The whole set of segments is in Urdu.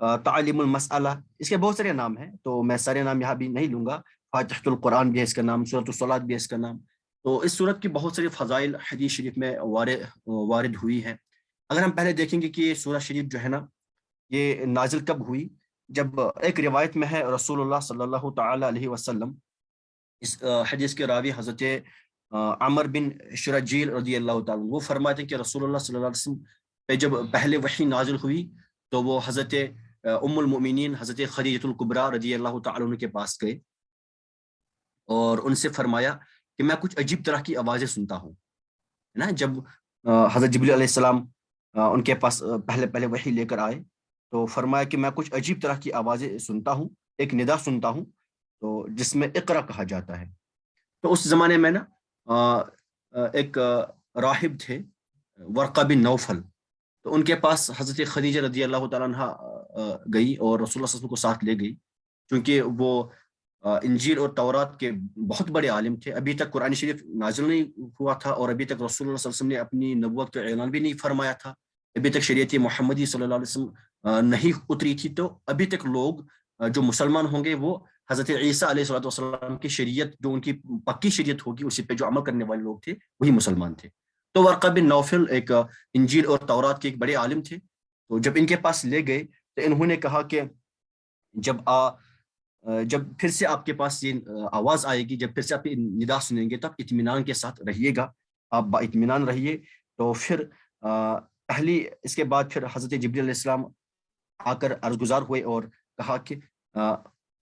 تعلیم المسئلہ، اس کے بہت سارے نام ہیں، تو میں سارے نام یہاں بھی نہیں لوں گا. فاتحۃ القرآن بھی ہے اس کا نام، سورۃ الصلاۃ بھی ہے اس کا نام. تو اس سورت کی بہت ساری فضائل حدیث شریف میں وارد ہوئی ہیں. اگر ہم پہلے دیکھیں گے کہ یہ سورہ شریف جو ہے نا، یہ نازل کب ہوئی. جب ایک روایت میں ہے رسول اللہ صلی اللہ تعالی علیہ وسلم، اس حدیث کے راوی حضرت عمر بن شرجیل رضی اللہ تعالیٰ، وہ فرماتے ہیں کہ رسول اللہ صلی اللہ علیہ وسلم پہ جب پہلے وحی نازل ہوئی تو وہ حضرت ام المؤمنین حضرت خدیجۃ الکبریٰ رضی اللہ تعالیٰ عنہ کے پاس گئے اور ان سے فرمایا کہ میں کچھ عجیب طرح کی آوازیں سنتا ہوں. ہے نا، جب حضرت جبریل علیہ السلام ان کے پاس پہلے وحی لے کر آئے تو فرمایا کہ میں کچھ عجیب طرح کی آوازیں سنتا ہوں، ایک ندا سنتا ہوں تو جس میں اقرا کہا جاتا ہے. تو اس زمانے میں نا ایک راہب تھے ورقہ بن نوفل، تو ان کے پاس حضرت خدیجہ رضی اللہ تعالیٰ عنہ گئی اور رسول اللہ صلی اللہ علیہ وسلم کو ساتھ لے گئی، کیونکہ وہ انجیل اور تورات کے بہت بڑے عالم تھے. ابھی تک قرآن شریف نازل نہیں ہوا تھا اور ابھی تک رسول اللہ صلی اللہ علیہ وسلم نے اپنی نبوت کا اعلان بھی نہیں فرمایا تھا، ابھی تک شریعت محمدی صلی اللہ علیہ وسلم نہیں اتری تھی. تو ابھی تک لوگ جو مسلمان ہوں گے وہ حضرت عیسیٰ علیہ السلام کی شریعت، جو ان کی پکی شریعت ہوگی، اسی پہ جو عمل کرنے والے لوگ تھے وہی مسلمان تھے. تو ورقہ بن نوفل ایک انجیل اور تورات کے ایک بڑے عالم تھے. تو جب ان کے پاس لے گئے تو انہوں نے کہا کہ جب پھر سے آپ کے پاس یہ آواز آئے گی، جب پھر سے آپ ندا سنیں گے، تب اطمینان کے ساتھ رہیے گا، آپ با اطمینان رہیے. تو پھر اس کے بعد پھر حضرت جبریل علیہ السلام آ کر عرض گزار ہوئے اور کہا کہ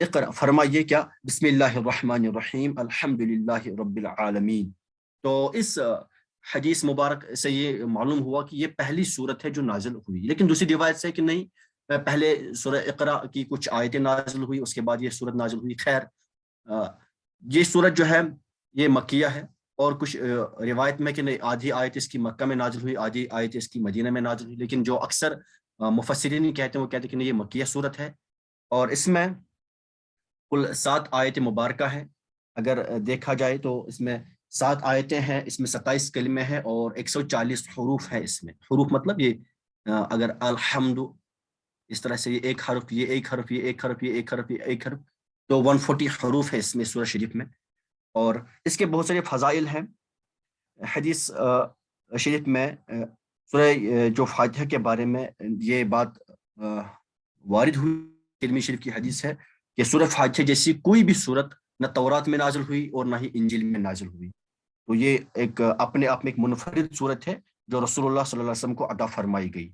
اقرأ، فرمائیے کیا، بسم اللہ الرحمن الرحیم الحمد للہ رب العالمین. تو اس حدیث مبارک سے یہ معلوم ہوا کہ یہ پہلی صورت ہے جو نازل ہوئی. لیکن دوسری روایت سے کہ نہیں، پہلے سورہ اقرا کی کچھ آیتیں نازل ہوئی، اس کے بعد یہ سورت نازل ہوئی. خیر، یہ سورت جو ہے یہ مکیہ ہے، اور کچھ روایت میں کہ نہیں آدھی آیت اس کی مکہ میں نازل ہوئی، آدھی آیت اس کی مدینہ میں نازل ہوئی. لیکن جو اکثر مفسرین کہتے ہیں وہ کہتے ہیں کہ نہیں، یہ مکیہ سورت ہے اور اس میں کل 7 آیت مبارکہ ہیں. اگر دیکھا جائے تو اس میں 7 آیتیں ہیں، اس میں 27 کلمے ہیں اور 140 حروف ہیں. اس میں حروف مطلب یہ اگر الحمد اس طرح سے، یہ ایک حرف، یہ ایک حرف، یہ ایک حرف، یہ ایک حرف، یہ ایک حرف، تو 140 حروف ہے اس میں سورہ شریف میں. اور اس کے بہت سارے فضائل ہیں. حدیث شریف میں سورہ جو فاتحہ کے بارے میں یہ بات وارد ہوئی، کلمی شریف کی حدیث ہے کہ سورہ فاتحہ جیسی کوئی بھی سورت نہ تورات میں نازل ہوئی اور نہ ہی انجیل میں نازل ہوئی. تو یہ ایک اپنے آپ میں ایک منفرد صورت ہے جو رسول اللہ صلی اللہ علیہ وسلم کو عطا فرمائی گئی.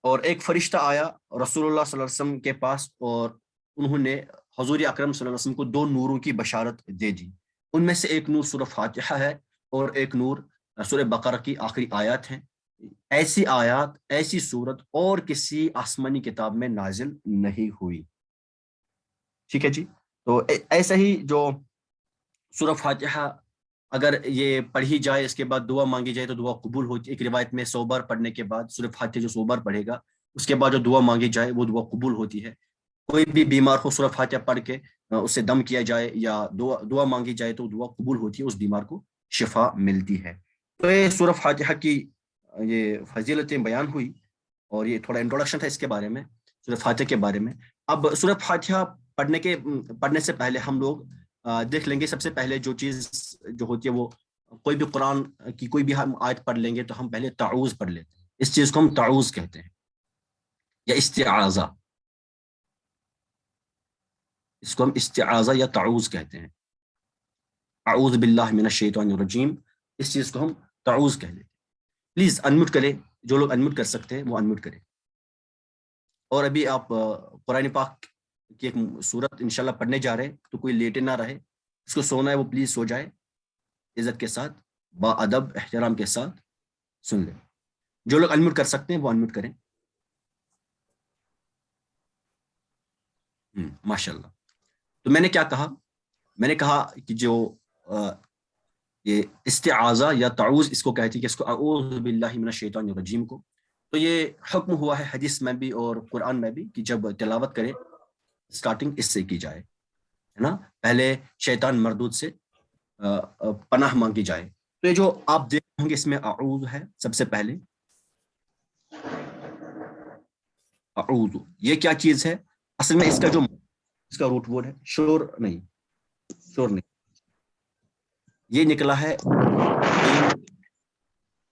اور ایک فرشتہ آیا رسول اللہ صلی اللہ علیہ وسلم کے پاس اور انہوں نے حضور اکرم صلی اللہ علیہ وسلم کو 2 نوروں کی بشارت دے دی. ان میں سے ایک نور سورہ فاتحہ ہے اور ایک نور سورہ بقرہ کی آخری آیات ہیں. ایسی آیات، ایسی صورت اور کسی آسمانی کتاب میں نازل نہیں ہوئی. ٹھیک ہے جی. تو ایسا ہی جو سورہ فاتحہ اگر یہ پڑھی جائے، اس کے بعد دعا مانگی جائے تو دعا قبول ہوتی ہے. ایک روایت میں 100 بار پڑھنے کے بعد سورہ فاتحہ جو 100 بار پڑھے گا، اس کے بعد جو دعا مانگی جائے وہ دعا قبول ہوتی ہے. کوئی بھی بیمار ہو، سورہ فاتحہ پڑھ کے اسے دم کیا جائے یا دعا مانگی جائے تو دعا قبول ہوتی ہے، اس بیمار کو شفا ملتی ہے. تو یہ سورہ فاتحہ کی یہ فضیلتیں بیان ہوئی اور یہ تھوڑا انٹروڈکشن تھا اس کے بارے میں، سورہ فاتحہ کے بارے میں. اب سورہ فاتحہ پڑھنے سے پہلے ہم لوگ دیکھ لیں گے. سب سے پہلے جو چیز جو ہوتی ہے، وہ کوئی بھی قرآن کی کوئی بھی ہم آیت پڑھ لیں گے تو ہم پہلے تعوذ پڑھ لیتے ہیں. اس چیز کو ہم تعوذ کہتے ہیں یا استعاذہ. اس کو ہم استعاذہ یا تعوذ کہتے ہیں. اعوذ باللہ من الشیطان الرجیم، اس چیز کو ہم تعوذ کہہ لیتے ہیں. پلیز انمیوٹ کریں، جو لوگ انمیوٹ کر سکتے ہیں وہ انمیوٹ کریں. اور ابھی آپ قرآن پاک کی ایک سورت انشاءاللہ پڑھنے جا رہے ہیں، تو کوئی لیٹے نہ رہے. اس کو سونا ہے وہ پلیز سو جائے، عزت کے ساتھ، با ادب احترام کے ساتھ سن لیں. جو لوگ انمیوٹ کر سکتے ہیں وہ انمیوٹ کریں. ماشاءاللہ. تو میں نے کیا کہا؟ میں نے کہا کہ جو یہ استعاذہ یا تعوذ اس کو کہتی ہے، کہ اس کو اعوذ باللہ من الشیطان الرجیم کو، تو یہ حکم ہوا ہے حدیث میں بھی اور قرآن میں بھی کہ جب تلاوت کرے سٹارٹنگ اس سے کی جائے، ہے نا. پہلے شیطان مردود سے پناہ مانگی جائے. تو یہ جو آپ دیکھ ہوں گے اس میں اعوذ ہے سب سے پہلے. اعوذ یہ کیا چیز ہے؟ اصل میں اس کا جو اس کا روٹ ورڈ ہے شور نہیں، شور نہیں، یہ نکلا ہے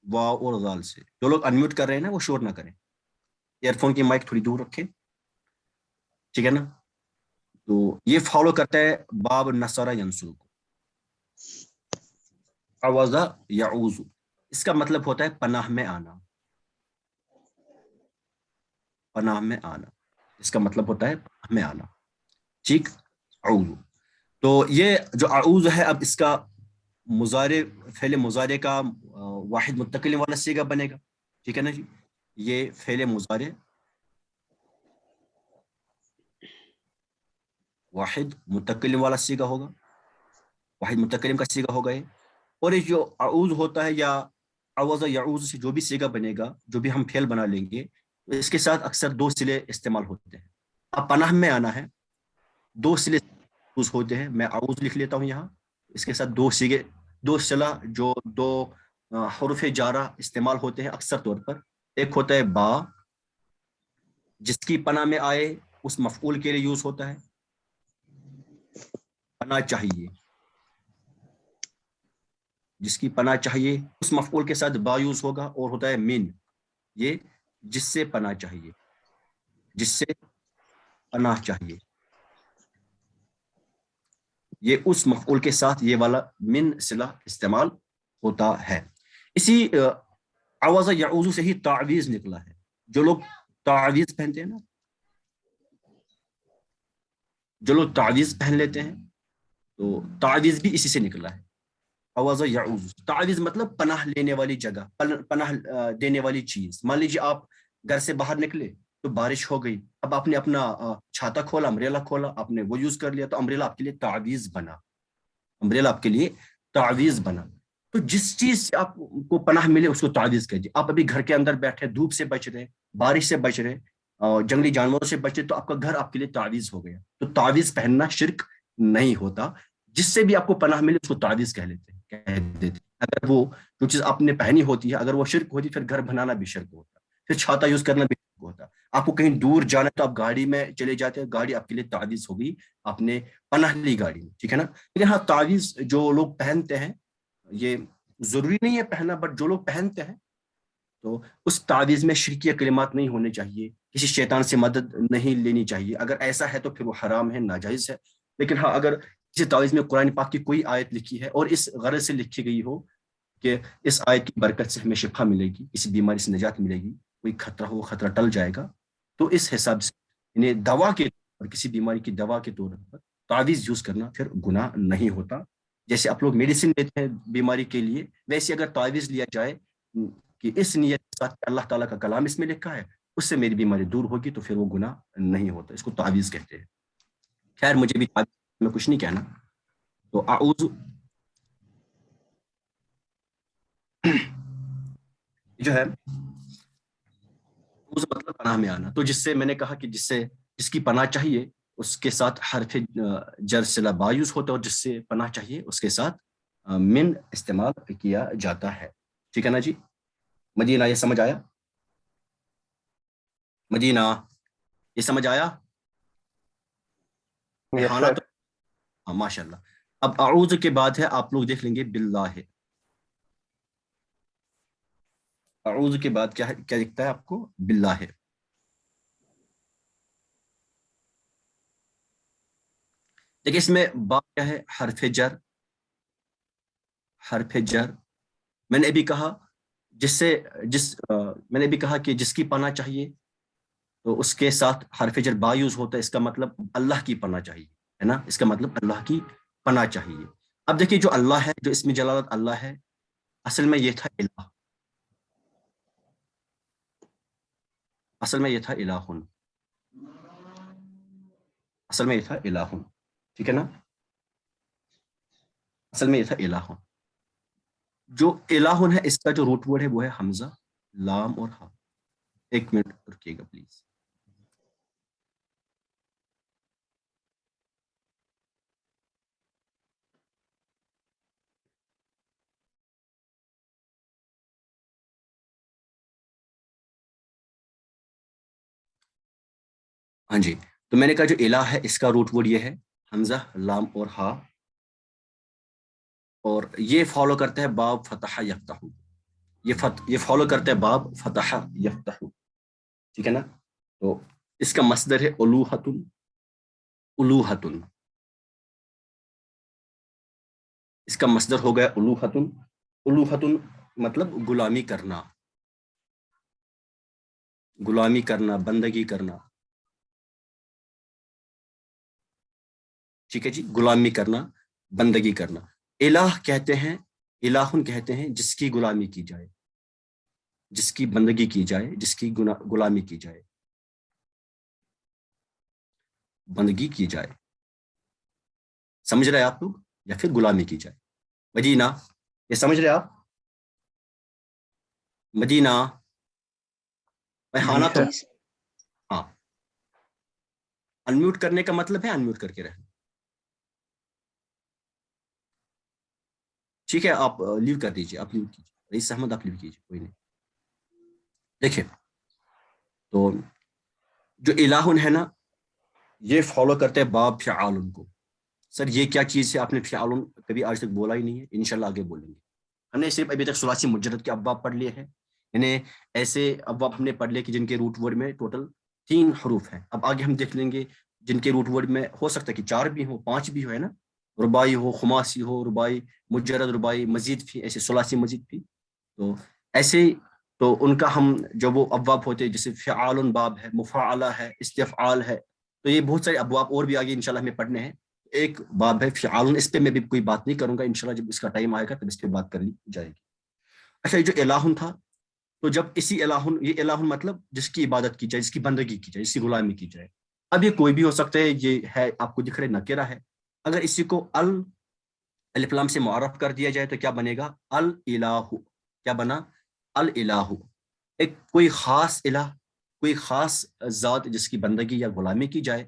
واو اور ذال سے. جو لوگ انمیوٹ کر رہے ہیں نا وہ شور نہ کریں، ایئر فون کی مائک تھوڑی دور رکھیں، ٹھیک ہے نا. تو یہ فالو کرتا ہے باب نصر ینصر کو. عوض یعوذ اس کا مطلب ہوتا ہے پناہ میں آنا، پناہ میں آنا، اس کا مطلب ہوتا ہے پناہ میں آنا. ٹھیک، اعوذ. تو یہ جو اعوذ ہے اب اس کا مضارع، فعل مضارع کا واحد متکلم والا صیغہ بنے گا. ٹھیک ہے نا جی. یہ فعل مضارع واحد متکلم والا صیغہ ہوگا، واحد متکلم کا صیغہ ہوگا یہ. اور یہ جو اعوذ ہوتا ہے یا عوض یعوذ سے جو بھی صیغہ بنے گا، جو بھی ہم فعل بنا لیں گے، اس کے ساتھ اکثر دو صلے استعمال ہوتے ہیں. اب پناہ میں آنا ہے، دو صلے ہوتے ہیں. میں اعوذ لکھ لیتا ہوں یہاں، اس کے ساتھ دو صیغے، دو صلہ جو دو حروف جارہ استعمال ہوتے ہیں اکثر طور پر. ایک ہوتا ہے با، جس کی پناہ میں آئے اس مفعول کے لیے یوز ہوتا ہے، پناہ چاہیے، جس کی پناہ چاہیے اس مفعول کے ساتھ با یوز ہوگا. اور ہوتا ہے من، یہ جس سے پناہ چاہیے، جس سے پناہ چاہیے، یہ اس مفعول کے ساتھ یہ والا من صلہ استعمال ہوتا ہے. اسی عوض یعوذ سے ہی تعویذ نکلا ہے. جو لوگ تعویذ پہنتے ہیں نا، جو لوگ تعویذ پہن لیتے ہیں، تو تعویذ بھی اسی سے نکلا ہے. عوض یعوذ، تعویذ مطلب پناہ لینے والی جگہ، پناہ دینے والی چیز. مان لیجیے آپ گھر سے باہر نکلے تو بارش ہو گئی، اب آپ نے اپنا چھاتا کھولا، امبریلا کھولا، آپ نے وہ یوز کر لیا، تو امبریلا آپ کے لیے تعویذ بنا، امبریلا آپ کے لیے تعویذ بنا. تو جس چیز سے آپ کو پناہ ملے اس کو تعویذ کہہ دیے. آپ ابھی گھر کے اندر بیٹھے، دھوپ سے بچ رہے، بارش سے بچ رہے، جنگلی جانوروں سے بچ رہے، تو آپ کا گھر آپ کے لیے تعویذ ہو گیا. تو تعویذ پہننا شرک نہیں ہوتا. جس سے بھی آپ کو پناہ ملے اس کو تعویذ کہہ لیتے ہیں، کہہ دیتے ہیں. اگر وہ جو چیز آپ نے پہنی ہوتی ہے اگر وہ شرک ہوتی، پھر گھر بنانا بھی شرک ہوتا، پھر چھاتا یوز کرنا بھی شرک ہوتا. آپ کو کہیں دور جانا ہے تو آپ گاڑی میں چلے جاتے ہیں، گاڑی آپ کے لیے تعویذ ہوگی، آپ نے پناہ لی گاڑی میں. ٹھیک ہے نا. لیکن ہاں تعویذ جو لوگ پہنتے ہیں، یہ ضروری نہیں ہے پہننا، بٹ جو لوگ پہنتے ہیں تو اس تعویذ میں شرکیہ کلمات نہیں ہونے چاہیے، کسی شیطان سے مدد نہیں لینی چاہیے. اگر ایسا ہے تو پھر وہ حرام ہے، ناجائز ہے. لیکن ہاں اگر کسی تعویذ میں قرآن پاک کی کوئی آیت لکھی ہے اور اس غرض سے لکھی گئی ہو کہ اس آیت کی برکت سے ہمیں شفا ملے گی، کسی بیماری سے نجات ملے گی، کوئی خطرہ ہو خطرہ ٹل جائے گا، تو اس حساب سے انہیں دوا کے اور کسی بیماری کی دوا کے طور پر تعویذ یوز کرنا پھر گناہ نہیں ہوتا. جیسے آپ لوگ میڈیسن لیتے ہیں بیماری کے لیے، ویسے اگر تعویذ لیا جائے کہ اس نیت کے ساتھ اللہ تعالیٰ کا کلام اس میں لکھا ہے، اس سے میری بیماری دور ہوگی، تو پھر وہ گناہ نہیں ہوتا. اس کو تعویذ کہتے ہیں. خیر مجھے بھی تعویذ میں کچھ نہیں کہنا. تو اعوذ جو ہے اعوذ مطلب پناہ میں آنا. تو جس سے میں نے کہا کہ جس کی پناہ چاہیے اس کے ساتھ حرف جر صلہ با یوز ہوتا ہے، اور جس سے پناہ چاہیے اس کے ساتھ من استعمال کیا جاتا ہے. ٹھیک ہے نا جی. مدینہ یہ سمجھ آیا؟ مدینہ یہ سمجھ آیا؟ یس ریحانہ سر. تو ہاں ماشاء اللہ. اب اعوذ کے بعد ہے، آپ لوگ دیکھ لیں گے باللہ. اعوذ کے بعد کیا ہے، کیا دکھتا ہے آپ کو؟ باللہ. دیکھیں اس میں با کیا ہے؟ حرف جر، حرف جر. میں نے ابھی کہا جس سے میں نے بھی کہا کہ جس کی پناہ چاہیے تو اس کے ساتھ حرف جر با یوز ہوتا ہے. اس کا مطلب اللہ کی پناہ چاہیے، ہے نا. اس کا مطلب اللہ کی پناہ چاہیے. اب دیکھیے جو اللہ ہے، جو اسم جلالت اللہ ہے، اصل میں یہ تھا الہ، اصل میں یہ تھا الہن، اصل میں یہ تھا الہن. ٹھیک ہے نا. اصل میں یہ تھا الہن. جو الہن ہے اس کا جو روٹ ورڈ ہے وہ ہے حمزہ، لام اور ہا. ایک منٹ رکیے گا پلیز. ہاں جی، تو میں نے کہا جو الہ ہے اس کا روٹ ورڈ یہ ہے حمزہ لام اور ہا، اور یہ فالو کرتا ہے باب فتح یفتح، یہ فالو کرتا ہے باب فتح یفتح، ٹھیک ہے نا؟ تو اس کا مصدر ہے الوہتن، الوہتن، اس کا مصدر ہو گیا الوہتن، الوہتن مطلب غلامی کرنا، غلامی کرنا، بندگی کرنا، ٹھیک ہے جی، غلامی کرنا، بندگی کرنا۔ الہ کہتے ہیں، الہن کہتے ہیں جس کی غلامی کی جائے، جس کی بندگی کی جائے، جس کی غلامی کی جائے، بندگی کی جائے، سمجھ رہے آپ لوگ؟ یا پھر غلامی کی جائے۔ مدینہ، یہ سمجھ رہے آپ؟ مدینہ، جی ہانا تو سر۔ ہاں، انمیوٹ کرنے کا مطلب ہے انمیوٹ کر کے رہنا، ٹھیک ہے؟ آپ لیو کر دیجیے، آپ لیو کیجیے، رئیس احمد آپ لیو کیجیے، کوئی نہیں۔ دیکھیں، تو جو الہن ہے نا، یہ فالو کرتے ہیں باب فعالن کو۔ سر یہ کیا چیز ہے؟ آپ نے فعالن کبھی آج تک بولا ہی نہیں ہے، انشاءاللہ آگے بولیں گے۔ ہم نے صرف ابھی تک ثلاثی مجرد کے ابواب پڑھ لیے ہیں، یعنی ایسے ابواب ہم نے پڑھ لیے کہ جن کے روٹ ورڈ میں ٹوٹل 3 حروف ہیں۔ اب آگے ہم دیکھ لیں گے جن کے روٹ ورڈ میں ہو سکتا ہے کہ 4 بھی ہو، 5 بھی ہو، ہے نا؟ ربائی ہو، خماسی ہو، ربائی، مجرد ربائی، مزید بھی، ایسے ثلاثی مزید بھی، تو ایسے تو ان کا ہم جو وہ ابواب ہوتے ہیں، جیسے فعال باب ہے، مفاعلہ ہے، استفعال ہے، تو یہ بہت سارے ابواب اور بھی آگے انشاءاللہ ہمیں پڑھنے ہیں۔ ایک باب ہے فعال، اس پہ میں بھی کوئی بات نہیں کروں گا، انشاءاللہ جب اس کا ٹائم آئے گا تب اس پہ بات کر لی جائے گی۔ اچھا، یہ جو الہن تھا، تو جب اسی الہن، یہ الہن مطلب جس کی عبادت کی جائے، جس کی بندگی کی جائے، جس کی غلامی کی جائے۔ اب یہ کوئی بھی ہو سکتا ہے، یہ ہے آپ کو دکھ رہے نکرہ ہے، اگر اسی کو الف لام سے معرف کر دیا جائے تو کیا بنے گا؟ الالہ، کیا بنا؟ الالہ، ایک کوئی خاص الہ، کوئی خاص ذات جس کی بندگی یا غلامی کی جائے،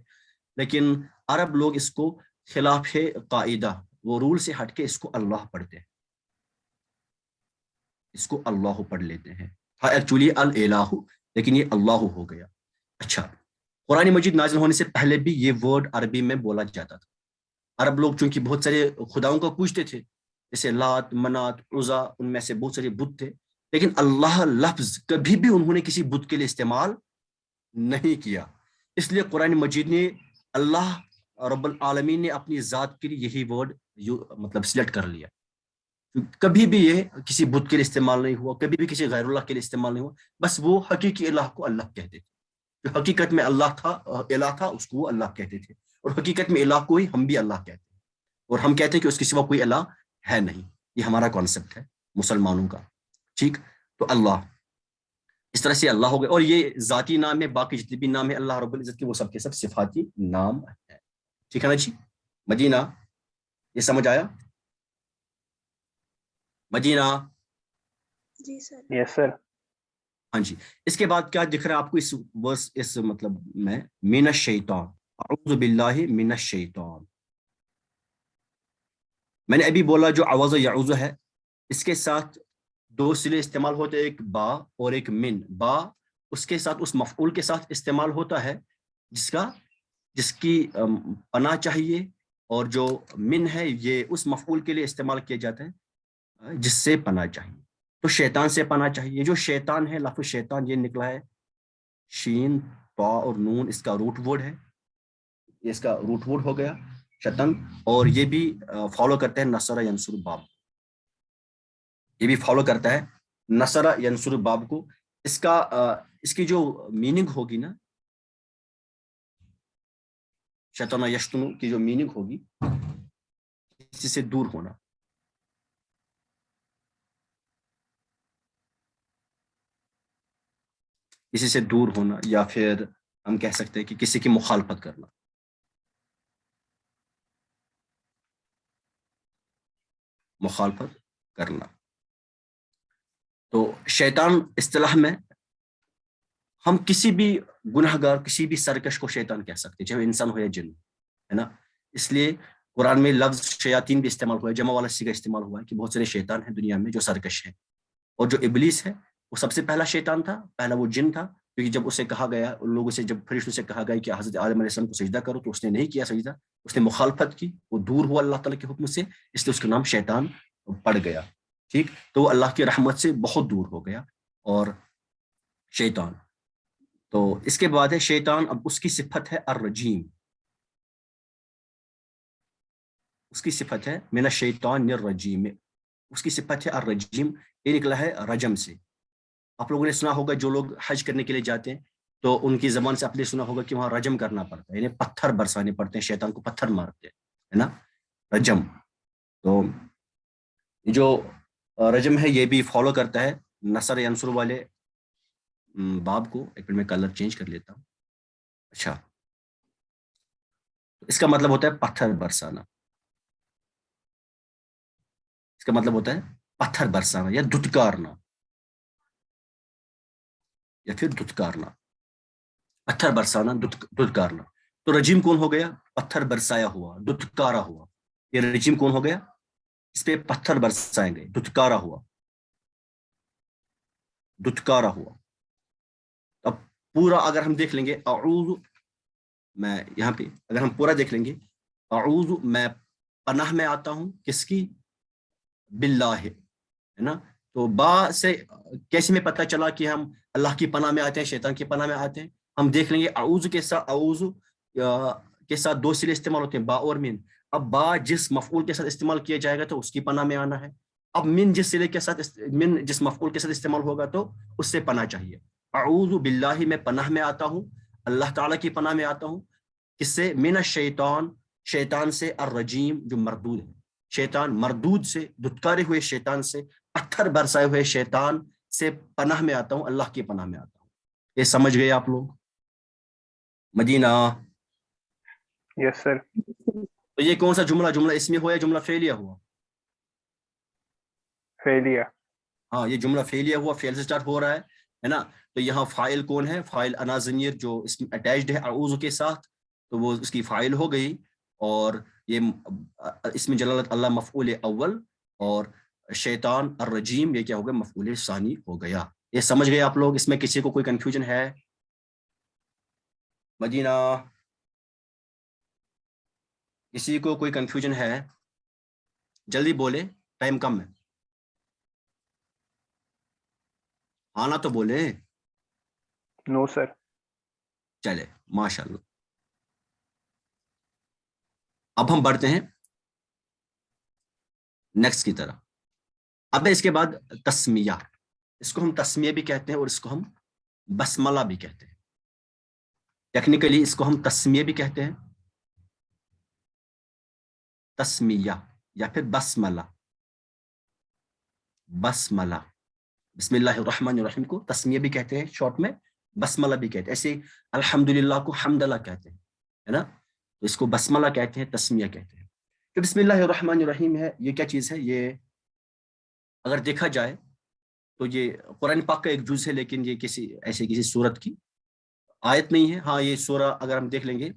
لیکن عرب لوگ اس کو خلاف قاعدہ، وہ رول سے ہٹ کے اس کو اللہ پڑھتے ہیں، اس کو اللہ پڑھ لیتے ہیں، ہاں ایکچولی الالہ، لیکن یہ اللہ ہو گیا۔ اچھا، قرآن مجید نازل ہونے سے پہلے بھی یہ ورڈ عربی میں بولا جاتا تھا۔ عرب لوگ چونکہ بہت سارے خداؤں کو پوجتے تھے، جیسے لات، منات، عزا، ان میں سے بہت سارے بت تھے، لیکن اللہ لفظ کبھی بھی انہوں نے کسی بت کے لیے استعمال نہیں کیا۔ اس لیے قرآن مجید نے، اللہ رب العالمین نے اپنی ذات کے لیے یہی ورڈ مطلب سلیکٹ کر لیا۔ کبھی بھی یہ کسی بت کے لیے استعمال نہیں ہوا، کبھی بھی کسی غیر اللہ کے لیے استعمال نہیں ہوا، بس وہ حقیقی الہ کو اللہ کہتے تھے، جو حقیقت میں اللہ تھا، الہ تھا، اس کو وہ اللہ کہتے تھے، اور حقیقت میں الہ کو ہی ہم بھی اللہ کہتے ہیں، اور ہم کہتے ہیں کہ اس کے سوا کوئی الہ ہے نہیں۔ یہ ہمارا کانسیپٹ ہے مسلمانوں کا، ٹھیک؟ تو اللہ، اس طرح سے اللہ ہو گئے، اور یہ ذاتی نام ہے، باقی جتنے بھی نام ہے اللہ رب العزت کے وہ سب کے سب صفاتی نام ہے، ٹھیک ہے نا جی؟ مدینہ، یہ سمجھ آیا؟ مدینہ، جی سر۔ یس سر۔ ہاں جی۔ اس کے بعد کیا دکھ رہا ہے آپ کو اس ورس، اس مطلب میں، من الشیطان، اعوذ باللہ من الشیطان۔ میں نے ابھی بولا جو عوض یعوذ ہے، اس کے ساتھ 2 صلے استعمال ہوتے ہیں، ایک با اور ایک من۔ با اس کے ساتھ، اس مفعول کے ساتھ استعمال ہوتا ہے جس کی پناہ چاہیے، اور جو من ہے یہ اس مفعول کے لیے استعمال کیا جاتا ہے جس سے پناہ چاہیے۔ تو شیطان سے پناہ چاہیے۔ جو شیطان ہے، لفظ شیطان یہ نکلا ہے شین، طا اور نون، اس کا روٹ ورڈ ہے، یہ اس کا روٹ ورڈ ہو گیا شیطان، اور یہ بھی فالو کرتے ہیں نصر ینصر باب، یہ بھی فالو کرتا ہے نصر ینصر باب کو۔ اس کی جو میننگ ہوگی نا، شیطان یشتنو کی جو میننگ ہوگی، کسی سے دور ہونا، کسی سے دور ہونا، یا پھر ہم کہہ سکتے ہیں کہ کسی کی مخالفت کرنا، مخالفت کرنا۔ تو شیطان اصطلاح میں ہم کسی بھی گناہ گار، کسی بھی سرکش کو شیطان کہہ سکتے ہیں، چاہے انسان ہو یا جن، ہے نا؟ اس لیے قرآن میں لفظ شیاطین بھی استعمال ہوا ہے، جمع والا صیغہ استعمال ہوا ہے کہ بہت سارے شیطان ہیں دنیا میں جو سرکش ہیں، اور جو ابلیس ہے وہ سب سے پہلا شیطان تھا، پہلا وہ جن تھا، کیونکہ جب اسے کہا گیا ان لوگوں سے، جب فرشتوں سے کہا گیا کہ حضرت آدم علیہ السلام کو سجدہ کرو، تو اس نے نہیں کیا سجدہ، اس نے مخالفت کی، وہ دور ہوا اللہ تعالیٰ کے حکم سے، اس لیے اس کا نام شیطان پڑ گیا. ٹھیک، تو وہ اللہ کی رحمت سے بہت دور ہو گیا. اور شیطان، تو اس کے بعد ہے شیطان. اب اس کی صفت ہے الرجیم، اس کی صفت ہے من الشیطان الرجیم، اس کی صفت ہے الرجیم. یہ نکلا ہے رجم سے. آپ لوگوں نے سنا ہوگا جو لوگ حج کرنے کے لیے جاتے ہیں تو ان کی زبان سے آپ نے سنا ہوگا کہ وہاں رجم کرنا پڑتا ہے، یعنی پتھر برسانے پڑتے ہیں، شیطان کو پتھر مارتے ہیں، ہے نا، رجم. تو جو رجم ہے یہ بھی فالو کرتا ہے نصر ینصر والے باب کو. ایک منٹ میں کلر چینج کر لیتا ہوں. اچھا، اس کا مطلب ہوتا ہے پتھر برسانا، اس کا مطلب ہوتا ہے پتھر برسانا یا دھتکارنا، یا پھر دھتکارنا، پتھر برسانا، دھتکارنا. تو رجیم کون ہو گیا؟ پتھر برسایا ہوا، دھتکارا ہوا. یہ رجیم کون ہو گیا؟ اس پہ پتھر برسائیں گے، دھتکارا ہوا، دھتکارا ہوا. اب پورا اگر ہم دیکھ لیں گے، اعوذ، میں یہاں پہ اگر ہم پورا دیکھ لیں گے، اعوذ، میں پناہ میں آتا ہوں، کس کی؟ باللہ، ہے نا. تو با سے کیسے میں پتہ چلا کہ ہم اللہ کی پناہ میں آتے ہیں، شیطان کی پناہ میں آتے ہیں؟ ہم دیکھ لیں گے اعوذ کے ساتھ، اعوذ کے ساتھ دو صیغے استعمال ہوتے ہیں، با اور من. اب با جس مفعول کے ساتھ استعمال کیا جائے گا تو اس کی پناہ میں آنا ہے. اب من جس صیغے کے ساتھ، من جس مفعول کے ساتھ استعمال ہوگا تو اس سے پناہ چاہیے. اعوذ باللہ، میں پناہ میں آتا ہوں، اللہ تعالیٰ کی پناہ میں آتا ہوں. کس سے؟ من الشیطان، شیطان سے، الرجیم جو مردود ہے، شیطان مردود سے، دھتکارے ہوئے شیطان سے، پتھر برسائے ہوئے شیطان سے پناہ میں آتا ہوں، اللہ کی پناہ میں آتا ہوں. یہ سمجھ گئے آپ لوگ؟ مدینہ، یس سر. تو یہ کون سا جملہ اسمی ہوا یا جملہ فعلیہ ہوا؟ فعلیہ. ہاں، یہ جملہ فعلیہ ہوا، فعل سے سٹارٹ ہو رہا ہے نا. تو یہاں فاعل کون ہے؟ فاعل انا ضمیر جو اس میں اٹیچڈ ہے اعوذ کے ساتھ، تو وہ اس کی فاعل ہو گئی. اور یہ اس میں جلالت اللہ مفعول اول، اور شیطان الرجیم یہ کیا ہو گیا؟ مفعول ثانی ہو گیا. یہ سمجھ گئے آپ لوگ؟ اس میں کسی کو کوئی کنفیوژن ہے؟ مدینہ، کسی کو کوئی کنفیوژن ہے؟ جلدی بولے، ٹائم کم ہے. آنا تو بولے. نو سر. چلے، ماشاء اللہ. اب ہم بڑھتے ہیں نیکسٹ کی طرح. اب اس کے بعد تسمیہ. اس کو ہم تسمیہ بھی کہتے ہیں اور اس کو ہم بسملہ بھی کہتے ہیں. ٹیکنیکلی اس کو ہم تسمیہ بھی کہتے ہیں، تسمیہ یا پھر بسملہ. بسملہ، بسم اللہ الرحمن الرحیم کو تسمیہ بھی کہتے ہیں، شارٹ میں بسملہ بھی کہتے ہیں. ایسے الحمدللہ کو حمدلہ کہتے ہیں، ہے نا. تو اس کو بسملہ کہتے ہیں، تسمیہ کہتے ہیں. تو بسم اللہ الرحمن الرحیم ہے، یہ کیا چیز ہے؟ یہ اگر دیکھا جائے تو یہ قرآن پاک کا ایک جز ہے، لیکن یہ کسی سورت کی آیت نہیں ہے. ہاں، یہ سورہ اگر ہم دیکھ لیں گے،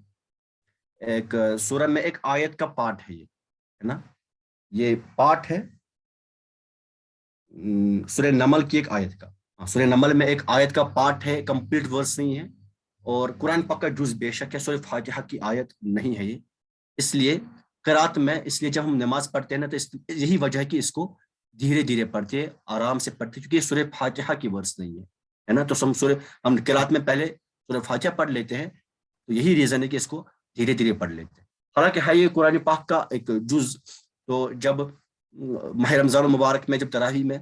ایک سورہ میں ایک آیت کا پارٹ ہے، یہ ہے نا. یہ پارٹ ہے سورہ نمل کی ایک آیت کا. سورہ نمل میں ایک آیت کا پارٹ ہے، کمپلیٹ ورس نہیں ہے. اور قرآن پاک کا جز بے شک ہے، سورہ فاتحہ کی آیت نہیں ہے یہ. اس لیے قرات میں، اس لیے جب ہم نماز پڑھتے ہیں نا، تو یہی وجہ ہے کہ اس کو دھیرے دھیرے پڑھتے، آرام سے پڑھتے، کیونکہ یہ سورہ فاتحہ کی ورس نہیں ہے نا. تو ہم قرات میں پہلے سورہ فاتحہ پڑھ لیتے ہیں، تو یہی ریزن ہے کہ اس کو دھیرے دھیرے پڑھ لیتے ہیں. حالانکہ ہے یہ قرآن پاک کا ایک جز. تو جب ماہ رمضان المبارک میں جب تراویح میں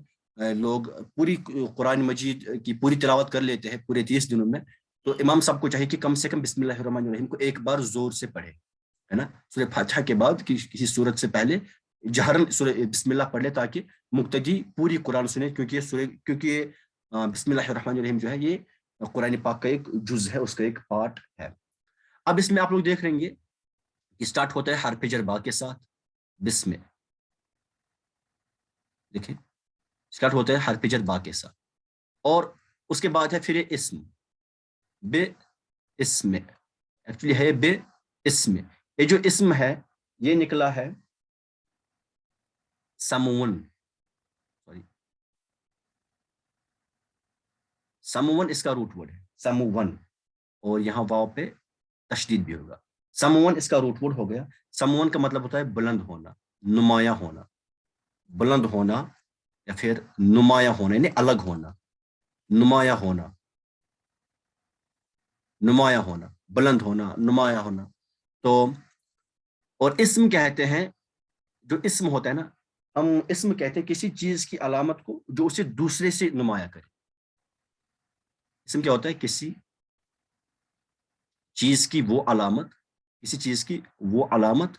لوگ پوری قرآن مجید کی پوری تلاوت کر لیتے ہیں پورے 30 دنوں میں، تو امام صاحب کو چاہیے کہ کم سے کم بسم اللہ الرحمن الرحیم کو ایک بار زور سے پڑھے، ہے نا. سورہ فاتحہ کے بعد کسی سورت سے پہلے جہرن سورہ بسم اللہ پڑھ لے، تاکہ مقتدی پوری قرآن سنے، کیونکہ یہ بسم اللہ الرحمن الرحیم جو ہے یہ قرآن پاک کا ایک جز ہے، اس کا ایک پارٹ ہے. اب اس میں آپ لوگ دیکھ رہیں گے اسٹارٹ ہوتا ہے حرف جر با کے ساتھ، بسم. دیکھیں، اسٹارٹ ہوتا ہے حرف جر با کے ساتھ، اور اس کے بعد ہے پھر اسم، بے اسم. ایکچولی ہے بے اسم. یہ جو اسم ہے یہ نکلا ہے سمون، سمون اس کا روٹ ورڈ ہے. سمون, اور یہاں واو پہ تشدید بھی ہوگا. سمون اس کا روٹ ورڈ ہو گیا. سمون کا مطلب ہوتا ہے بلند ہونا, نمایاں ہونا, بلند ہونا یا پھر نمایاں ہونا, یعنی الگ ہونا, نمایاں ہونا, نمایاں ہونا, بلند ہونا, نمایاں ہونا. تو اور اسم کہتے ہیں, جو اسم ہوتا ہے نا, ہم اسم کہتے ہیں کسی چیز کی علامت کو جو اسے دوسرے سے نمایاں کرے. اسم کیا ہوتا ہے؟ کسی چیز کی وہ علامت, کسی چیز کی وہ علامت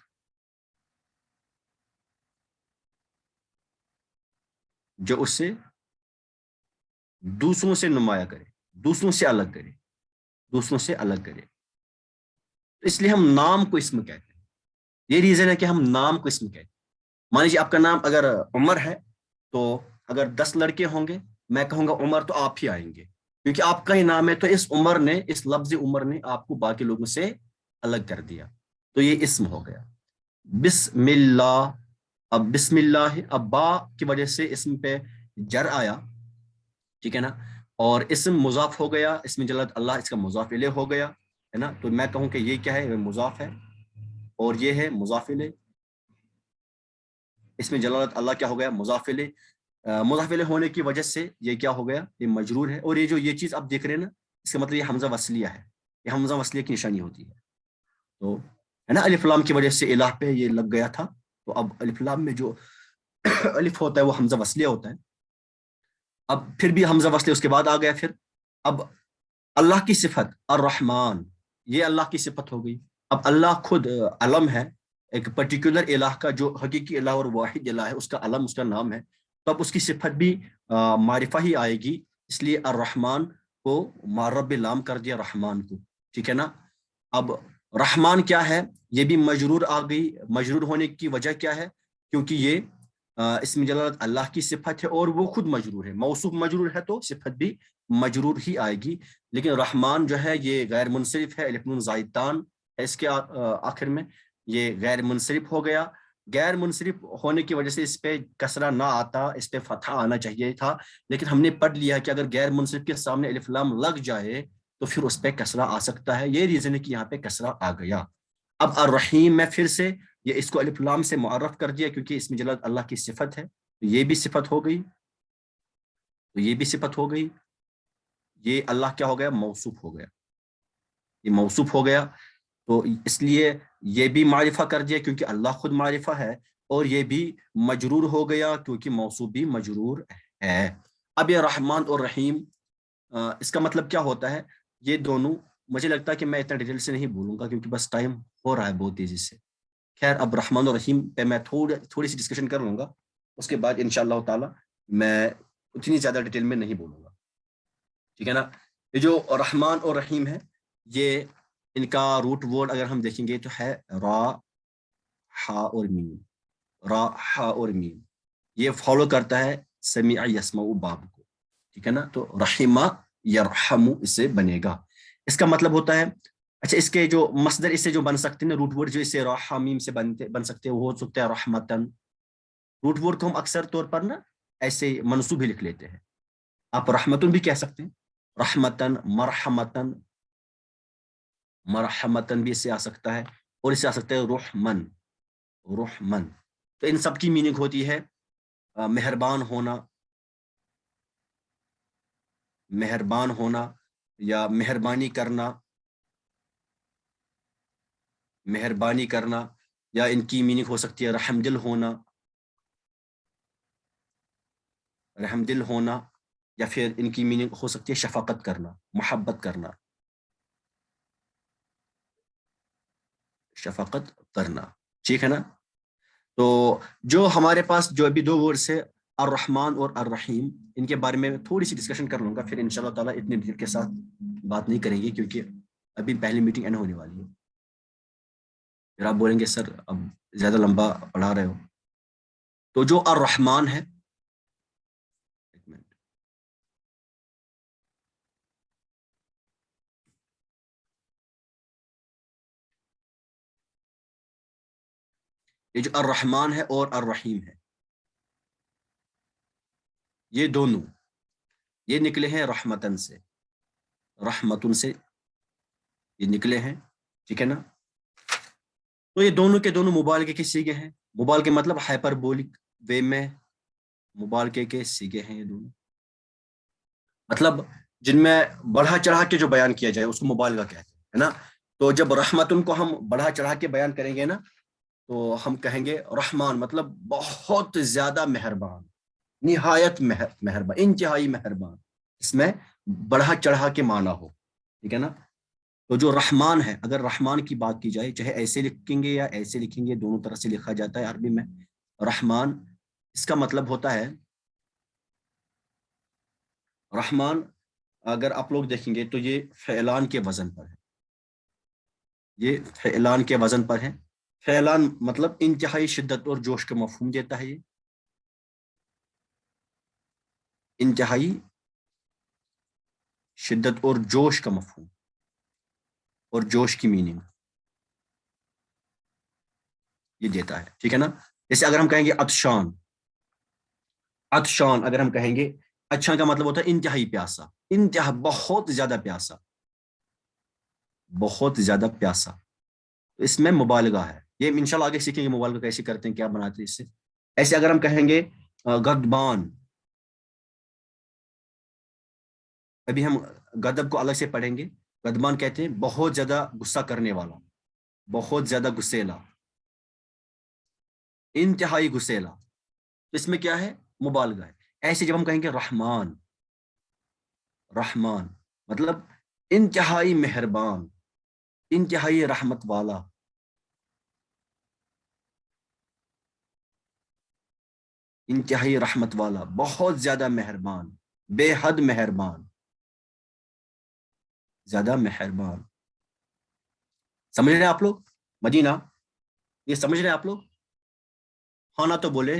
جو اس سے دوسروں سے نمایاں کرے, دوسروں سے الگ کرے, دوسروں سے الگ کرے. اس لیے ہم نام کو اسم کہتے ہیں. یہ ریزن ہے کہ ہم نام کو اسم کہتے ہیں. مان لیجیے آپ کا نام اگر عمر ہے, تو اگر 10 لڑکے ہوں گے, میں کہوں گا عمر, تو آپ ہی آئیں گے کیونکہ آپ کا ہی نام ہے. تو اس عمر نے, اس لفظ عمر نے آپ کو باقی لوگوں سے الگ کر دیا, تو یہ اسم ہو گیا. بسم اللہ, اب بسم اللہ, اب با کی وجہ سے اسم پہ جر آیا, ٹھیک ہے نا, اور اسم مضاف ہو گیا, اسم جلالت اللہ اس کا مضاف الیہ ہو گیا, ہے نا. تو میں کہوں کہ یہ کیا ہے؟ مضاف ہے, اور یہ ہے مضاف الیہ. اس میں جلالت اللہ کیا ہو گیا؟ مضاف الیہ. مضاف الیہ ہونے کی وجہ سے یہ کیا ہو گیا؟ یہ مجرور ہے. اور یہ جو یہ چیز آپ دیکھ رہے ہیں نا, اس کا مطلب یہ حمزہ وصلیہ ہے, یہ حمزہ وصلیہ کی نشانی ہوتی ہے. تو ہے نا, الف لام کی وجہ سے الہ پہ یہ لگ گیا تھا, تو اب الف لام میں جو الف ہوتا ہے وہ حمزہ وصلیہ ہوتا ہے. اب پھر بھی حمزہ وصلیہ اس کے بعد آ گیا. پھر اب اللہ کی صفت الرحمن, یہ اللہ کی صفت ہو گئی. اب اللہ خود علم ہے, ایک پرٹیکولر الہ کا, جو حقیقی الہ اور واحد الہ ہے, اس کا علم, اس کا نام ہے. تو اب اس کی صفت بھی معرفہ ہی آئے گی, اس لیے الرحمن کو معرب لام کر دیا رحمان کو, ٹھیک ہے نا. اب رحمان کیا ہے؟ یہ بھی مجرور آ گئی. مجرور ہونے کی وجہ کیا ہے؟ کیونکہ یہ اسم جلالت اللہ کی صفت ہے اور وہ خود مجرور ہے. موصوف مجرور ہے تو صفت بھی مجرور ہی آئے گی. لیکن رحمان جو ہے یہ غیر منصرف ہے, الف نون زائدتان ہے اس کے آخر میں, یہ غیر منصرف ہو گیا. غیر منصرف ہونے کی وجہ سے اس پہ کسرہ نہ آتا, اس پہ فتحہ آنا چاہیے تھا. لیکن ہم نے پڑھ لیا کہ اگر غیر منصرف کے سامنے الف لام لگ جائے تو پھر اس پہ کسرہ آ سکتا ہے. یہ ریزن ہے کہ یہاں پہ کسرہ آ گیا. اب الرحیم میں پھر سے یہ اس کو الف لام سے معرف کر دیا کیونکہ اسم جلالت اللہ کی صفت ہے, تو یہ بھی صفت ہو گئی, تو یہ بھی صفت ہو گئی. یہ اللہ کیا ہو گیا؟ موصوف ہو گیا, یہ موصوف ہو گیا. تو اس لیے یہ بھی معرفہ کر دیا کیونکہ اللہ خود معرفہ ہے, اور یہ بھی مجرور ہو گیا کیونکہ موصوف بھی مجرور ہے. اب یہ رحمان اور رحیم, اس کا مطلب کیا ہوتا ہے؟ یہ دونوں, مجھے لگتا ہے کہ میں اتنا ڈیٹیل سے نہیں بولوں گا کیونکہ بس ٹائم ہو رہا ہے بہت تیزی سے. خیر, اب رحمان اور رحیم پہ میں تھوڑی سی ڈسکشن کر لوں گا, اس کے بعد انشاءاللہ تعالی میں اتنی زیادہ ڈیٹیل میں نہیں بولوں گا, ٹھیک ہے نا. یہ جو رحمان اور رحیم ہے, یہ ان کا روٹ ورڈ اگر ہم دیکھیں گے تو ہے را ہا اور میم, را ہا اور میم. یہ فالو کرتا ہے سمیع یسمع باب کو, ٹھیک ہے نا. تو رحمہ یرحم اس سے بنے گا. اس کا مطلب ہوتا ہے, اچھا اس کے جو مصدر اس سے جو بن سکتے ہیں, روٹ ورڈ جو اس سے را ہا میم سے بن سکتے ہیں, وہ ہو سکتا ہے رحمتن. روٹ ورڈ کو ہم اکثر طور پر نا ایسے منصوب ہی لکھ لیتے ہیں. آپ رحمتن بھی کہہ سکتے ہیں, رحمتن, مرحمتن, مرحمتن بھی اس سے آ سکتا ہے, اور اس سے آ سکتا ہے رحمن, رحمن. تو ان سب کی میننگ ہوتی ہے مہربان ہونا, مہربان ہونا یا مہربانی کرنا, مہربانی کرنا, یا ان کی میننگ ہو سکتی ہے رحم دل ہونا, رحم دل ہونا, یا پھر ان کی میننگ ہو سکتی ہے شفقت کرنا, محبت کرنا, شفقت کرنا, ٹھیک ہے نا. تو جو ہمارے پاس جو ابھی 2 ورڈز ہے الرحمن اور الرحیم, ان کے بارے میں تھوڑی سی ڈسکشن کر لوں گا, پھر انشاءاللہ تعالیٰ اتنے ڈیٹیل کے ساتھ بات نہیں کریں گے کیونکہ ابھی پہلی میٹنگ اینڈ ہونے والی ہے. پھر آپ بولیں گے سر اب زیادہ لمبا پڑھا رہے ہو. تو جو الرحمن ہے, ایک منٹ, یہ جو الرحمن ہے اور الرحیم ہے, یہ دونوں یہ نکلے ہیں رحمتن سے. رحمتن سے یہ نکلے ہیں، ٹھیک ہے نا. تو یہ دونوں کے دونوں مبالغے کے سیغے ہیں. مبالغے مطلب ہائپربولک وے میں مبالغے کے سیغے ہیں یہ دونوں، مطلب جن میں بڑھا چڑھا کے جو بیان کیا جائے اس کو مبالغہ کہتے ہیں، ہے نا. تو جب رحمتن کو ہم بڑھا چڑھا کے بیان کریں گے نا تو ہم کہیں گے رحمان مطلب بہت زیادہ مہربان، نہایت مہربان، انتہائی مہربان، اس میں بڑھا چڑھا کے معنی ہو، ٹھیک ہے نا. تو جو رحمان ہے، اگر رحمان کی بات کی جائے چاہے ایسے لکھیں گے یا ایسے لکھیں گے، دونوں طرح سے لکھا جاتا ہے عربی میں. رحمان اس کا مطلب ہوتا ہے، رحمان اگر آپ لوگ دیکھیں گے تو یہ فعلان کے وزن پر ہے، یہ فعلان کے وزن پر ہے. فعلان مطلب انتہائی شدت اور جوش کا مفہوم دیتا ہے، یہ انتہائی شدت اور جوش کا مفہوم اور جوش کی میننگ یہ دیتا ہے، ٹھیک ہے نا. جیسے اگر ہم کہیں گے عطشان، عطشان اگر ہم کہیں گے، اچھا کا مطلب ہوتا ہے انتہائی پیاسا، انتہا بہت زیادہ پیاسا، بہت زیادہ پیاسا. اس میں مبالغہ ہے، یہ انشاءاللہ آگے سیکھیں گے مبالغہ کیسے کرتے ہیں، کیا بناتے ہیں اس سے. ایسے اگر ہم کہیں گے غضبان، ابھی ہم غضب کو الگ سے پڑھیں گے. غضبان کہتے ہیں بہت زیادہ غصہ کرنے والا، بہت زیادہ غصیلا، انتہائی غصیلا. اس میں کیا ہے؟ مبالغہ ہے. ایسے جب ہم کہیں گے رحمان، رحمان مطلب انتہائی مہربان، انتہائی رحمت والا، انتہائی رحمت والا، بہت زیادہ مہربان، بے حد مہربان، زیادہ مہربان. سمجھ رہے ہیں آپ لوگ؟ مدینہ یہ سمجھ رہے ہیں آپ لوگ؟ ہاں نہ تو بولے.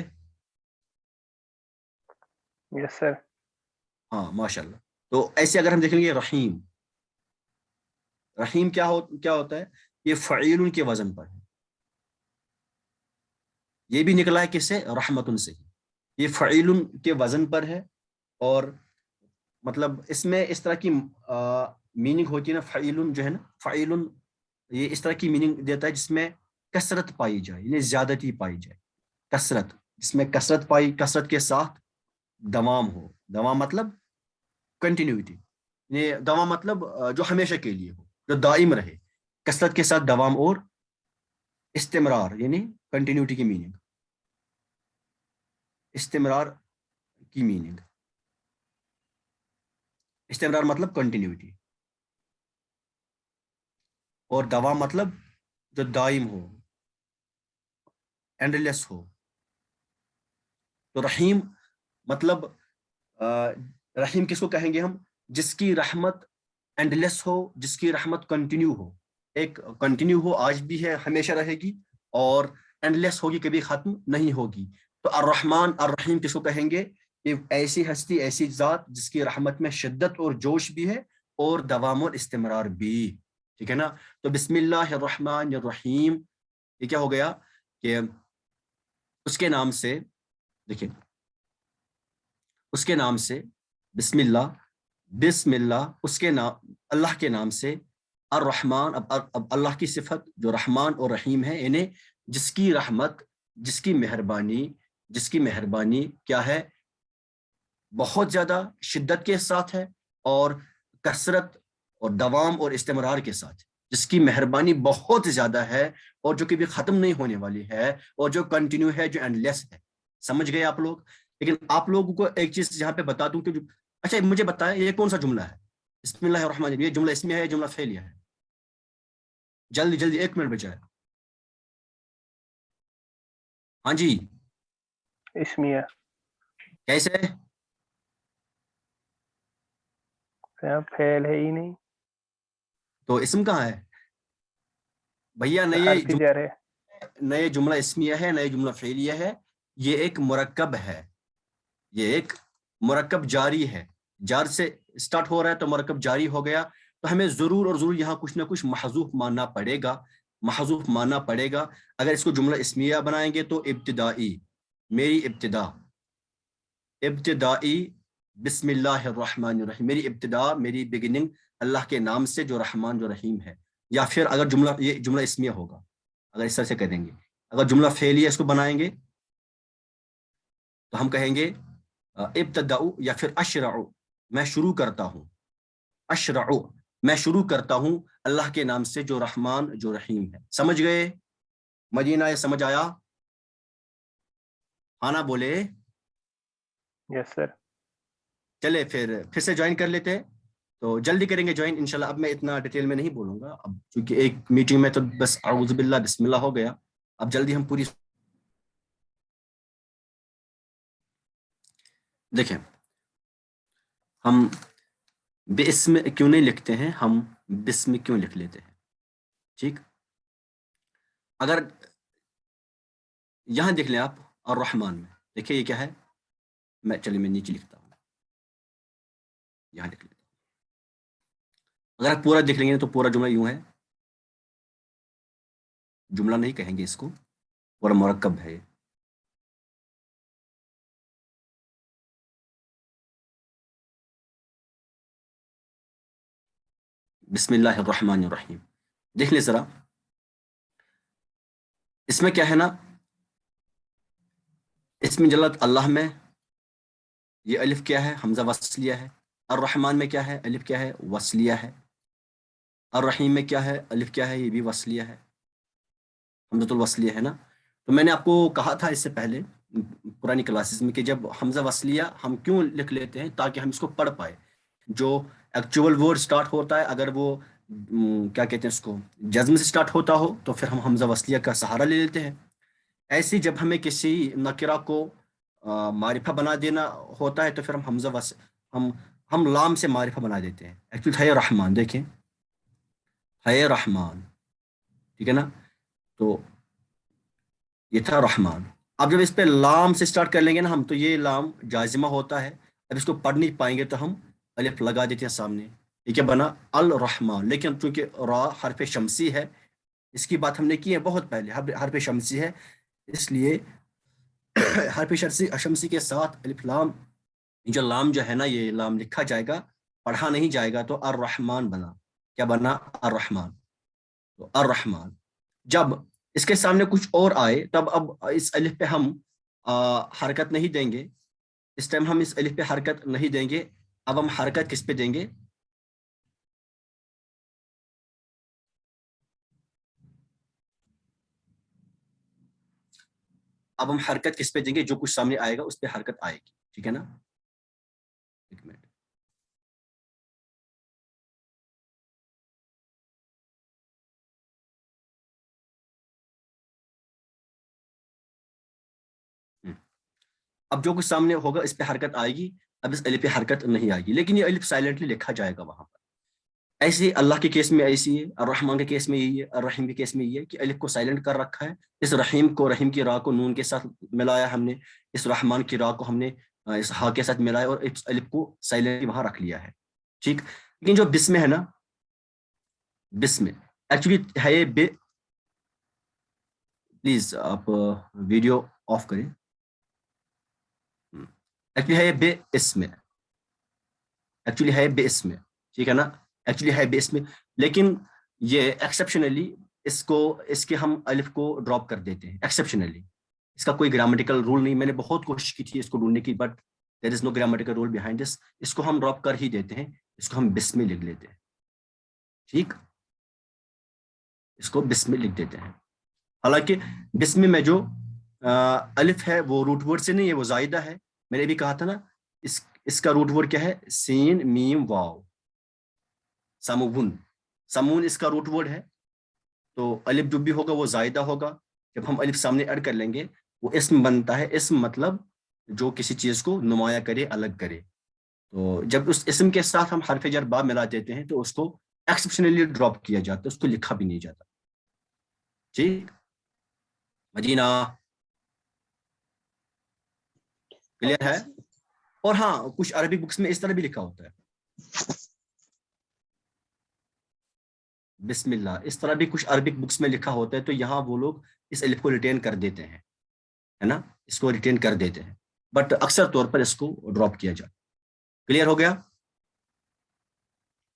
یس سر. ہاں ماشاء اللہ. تو ایسے اگر ہم دیکھیں گے رحیم، رحیم کیا ہوتا ہے؟ یہ فعیل کے وزن پر ہے، یہ بھی نکلا ہے کس سے؟ رحمتن سے. یہ فعیل کے وزن پر ہے، اور مطلب اس میں اس طرح کی میننگ ہوتی ہے نا، فعیل جو ہے نا، فعیل یہ اس طرح کی میننگ دیتا ہے جس میں کثرت پائی جائے، یعنی زیادتی پائی جائے، کثرت، جس میں کثرت کے ساتھ دوام ہو. دوام مطلب کنٹینیوٹی، یہ دوام مطلب جو ہمیشہ کے لیے ہو، جو دائم رہے. کثرت کے ساتھ دوام اور استمرار یعنی کنٹینیوٹی کی میننگ، استمرار کی میننگ. استمرار مطلب کنٹینیوٹی، اور دوام مطلب جو دائم ہو، اینڈلیس ہو. تو رحیم مطلب رحیم کس کو کہیں گے ہم؟ جس کی رحمت اینڈلیس ہو، جس کی رحمت کنٹینیو ہو. ایک کنٹینیو ہو، آج بھی ہے، ہمیشہ رہے گی، اور اینڈلیس ہوگی، کبھی ختم نہیں ہوگی. تو الرحمن الرحیم کس کو کہیں گے؟ کہ ایسی ہستی، ایسی ذات جس کی رحمت میں شدت اور جوش بھی ہے اور دوام اور استمرار بھی، ٹھیک ہے نا. تو بسم اللہ الرحمن الرحیم یہ کیا ہو گیا کہ اس کے نام سے، دیکھیں اس کے نام سے بسم اللہ، بسم اللہ اس کے نام، اللہ کے نام سے. الرحمن اب اللہ کی صفت جو رحمان اور رحیم ہے، یعنی جس کی رحمت، جس کی مہربانی کیا ہے؟ بہت زیادہ شدت کے ساتھ ہے، اور کثرت اور دوام اور استمرار کے ساتھ. جس کی مہربانی بہت زیادہ ہے اور جو کبھی ختم نہیں ہونے والی ہے، اور جو کنٹینیو ہے، جو اینڈ لیس ہے. سمجھ گئے آپ لوگ؟ لیکن آپ لوگوں کو ایک چیز یہاں پہ بتا دوں کہ اچھا مجھے بتائیں یہ کون سا جملہ ہے؟ بسم اللہ الرحمن الرحیم، یہ جملہ اسمیہ ہے، جملہ فعلیہ ہے؟ جلدی جلدی 1 منٹ بچائے. ہاں جی اسمیہ. کیسے؟ فعل ہے ہی نہیں تو اسم کہاں ہے بھیا؟ حرف جر ہے. نئے جملہ اسمیہ ہے، نئے جملہ فعلیہ ہے. یہ ایک مرکب ہے، یہ ایک مرکب جاری ہے، جار سے سٹارٹ ہو رہا ہے تو مرکب جاری ہو گیا. تو ہمیں ضرور اور ضرور یہاں کچھ نہ کچھ محذوف ماننا پڑے گا، محذوف ماننا پڑے گا. اگر اس کو جملہ اسمیہ بنائیں گے تو ابتدائی، میری ابتدائی بسم اللہ الرحمن الرحیم، میری ابتدا، میری بگننگ اللہ کے نام سے جو رحمان جو رحیم ہے. یا پھر اگر جملہ یہ جملہ اسمیہ ہوگا, اگر اس طرح سے کہہ دیں گے. اگر جملہ فعلیہ اس کو بنائیں گے تو ہم کہیں گے ابتداء یا پھر اشرع, میں شروع کرتا ہوں. اشرع, میں شروع کرتا ہوں اللہ کے نام سے جو رحمان جو رحیم ہے. سمجھ گئے؟ مدینہ یہ سمجھ آیا؟ ہاں بولے. یس سر. چلے پھر سے جوائن کر لیتے ہیں, تو جلدی کریں گے جوائن انشاءاللہ. اب میں اتنا ڈیٹیل میں نہیں بولوں گا اب, چونکہ ایک میٹنگ میں تو بس اعوذ باللہ بسم اللہ ہو گیا. اب جلدی ہم پوری دیکھیں, ہم بسم کیوں نہیں لکھتے ہیں, ہم بسم کیوں لکھ لیتے ہیں. ٹھیک, اگر یہاں دیکھ لیں آپ الرحمن میں, دیکھیں یہ کیا ہے. چلیے میں نیچے لکھتا ہوں, یہاں لکھ لیتا ہوں. اگر آپ پورا دیکھ لیں گے تو پورا جملہ یوں ہے, جملہ نہیں کہیں گے اس کو, پورا مرکب ہے. بسم اللہ الرحمن الرحیم. دیکھ لیں ذرا, اس میں کیا ہے نا, اس میں جلالت اللہ میں یہ الف کیا ہے, حمزہ وصلیہ ہے. الرحمن میں کیا ہے, الف کیا ہے, وصلیہ ہے. الرحیم میں کیا ہے, الف کیا ہے, یہ بھی وصلیہ ہے, حمزۃ الوصلیہ ہے نا. تو میں نے آپ کو کہا تھا اس سے پہلے پرانی کلاسز میں کہ جب حمزہ وصلیہ ہم کیوں لکھ لیتے ہیں, تاکہ ہم اس کو پڑھ پائے. جو ایکچوئل ورڈ سٹارٹ ہوتا ہے اگر وہ کیا کہتے ہیں اس کو, جزم سے سٹارٹ ہوتا ہو تو پھر ہم حمزہ وصلیہ کا سہارا لے لیتے ہیں. ایسے جب ہمیں کسی نکرہ کو معرفہ بنا دینا ہوتا ہے تو پھر ہم حمزہ ہم لام سے معرفہ بنا دیتے ہیں. ایکچولی ہے رحمان, دیکھیں ہے رحمان, ٹھیک ہے نا. تو یہ تھا رحمان. اب جب اس پہ لام سے سٹارٹ کر لیں گے نا ہم, تو یہ لام جازمہ ہوتا ہے. اب اس کو پڑھ نہیں پائیں گے تو ہم الف لگا دیتے ہیں سامنے. یہ کیا بنا, الرحمن. لیکن چونکہ را حرف شمسی ہے, اس کی بات ہم نے کی ہے بہت پہلے, حرف شمسی ہے, اس لیے حرف شمسی کے ساتھ الف لام, جو لام جو ہے نا یہ لام لکھا جائے گا, پڑھا نہیں جائے گا. تو الرحمن بنا. کیا بنا, الرحمن. تو الرحمن. جب اس کے سامنے کچھ اور آئے تب اب اس الف پہ ہم حرکت نہیں دیں گے. اس ٹائم ہم اس الف پہ حرکت نہیں دیں گے. اب ہم حرکت کس پہ دیں گے, اب ہم حرکت کس پہ دیں گے, جو کچھ سامنے آئے گا اس پہ حرکت آئے گی. ٹھیک ہے نا, ایک منٹ. اب جو کچھ سامنے ہوگا اس پہ حرکت آئے گی. اب اس الف پہ حرکت نہیں آئے گی, لیکن یہ الف سائلنٹلی لکھا جائے گا وہاں پر. ایسے ہی اللہ کے کیس میں ایسی ہے, الرحمن کے کیس میں یہی ہے, الرحیم کے کیس میں یہ ہے کہ الف کو سائلنٹ کر رکھا ہے. اس رحیم کو, رحیم کی راہ کو نون کے ساتھ ملایا ہم نے, اس رحمان کی راہ کو ہم نے اس ہا کے ساتھ ملایا اور اس الف کو سائلنٹ وہاں رکھ لیا ہے. ٹھیک. لیکن جو بسم ہے نا, بسم ایکچولی ہے بے, پلیز آپ ویڈیو آف کریں. ایکچولی ہے بے اسم, ایکچولی ہے بے اسم, ٹھیک ہے نا, ایکچولی ہے بے اسم. لیکن یہ ایکسیپشنلی اس کے ہم الف کو ڈراپ کر دیتے ہیں ایکسیپشنلی. اس کا کوئی گرامیٹیکل رول نہیں, میں نے بہت کوشش کی تھی اس کو ڈھونڈنے کی, but there is no grammatical rule behind this. اس کو ہم ڈراپ کر ہی دیتے ہیں, اس کو ہم بسم لکھ لیتے ہیں. ٹھیک, اس کو بسم لکھ دیتے ہیں. حالانکہ بسم میں جو الف ہے وہ روٹ ورڈ سے نہیں ہے, وہ زائدہ ہے. میں نے بھی کہا تھا نا, اس کا روٹ ورڈ کیا ہے, سین میم واو. سمون, سمون اس کا روٹ ورڈ ہے. تو الف جو بھی ہوگا وہ زائدہ ہوگا. جب ہم الف سامنے ایڈ کر لیں گے وہ اسم بنتا ہے. اسم مطلب جو کسی چیز کو نمایاں کرے, الگ کرے. تو جب اس اسم کے ساتھ ہم حرف جر با ملا دیتے ہیں تو اس کو ایکسیپشنلی ڈراپ کیا جاتا ہے, اس کو لکھا بھی نہیں جاتا. ٹھیک, مدینہ کلیئر ہے. اور ہاں, کچھ عربی بکس میں اس طرح بھی لکھا ہوتا ہے, بسم اللہ, اس طرح بھی کچھ عربک بکس میں لکھا ہوتا ہے. تو یہاں وہ لوگ اس الف کو ریٹین کر دیتے ہیں, ہے نا, اس کو ریٹین کر دیتے ہیں, بٹ اکثر طور پر اس کو ڈراپ کیا جاتا ہے. کلیئر ہو گیا.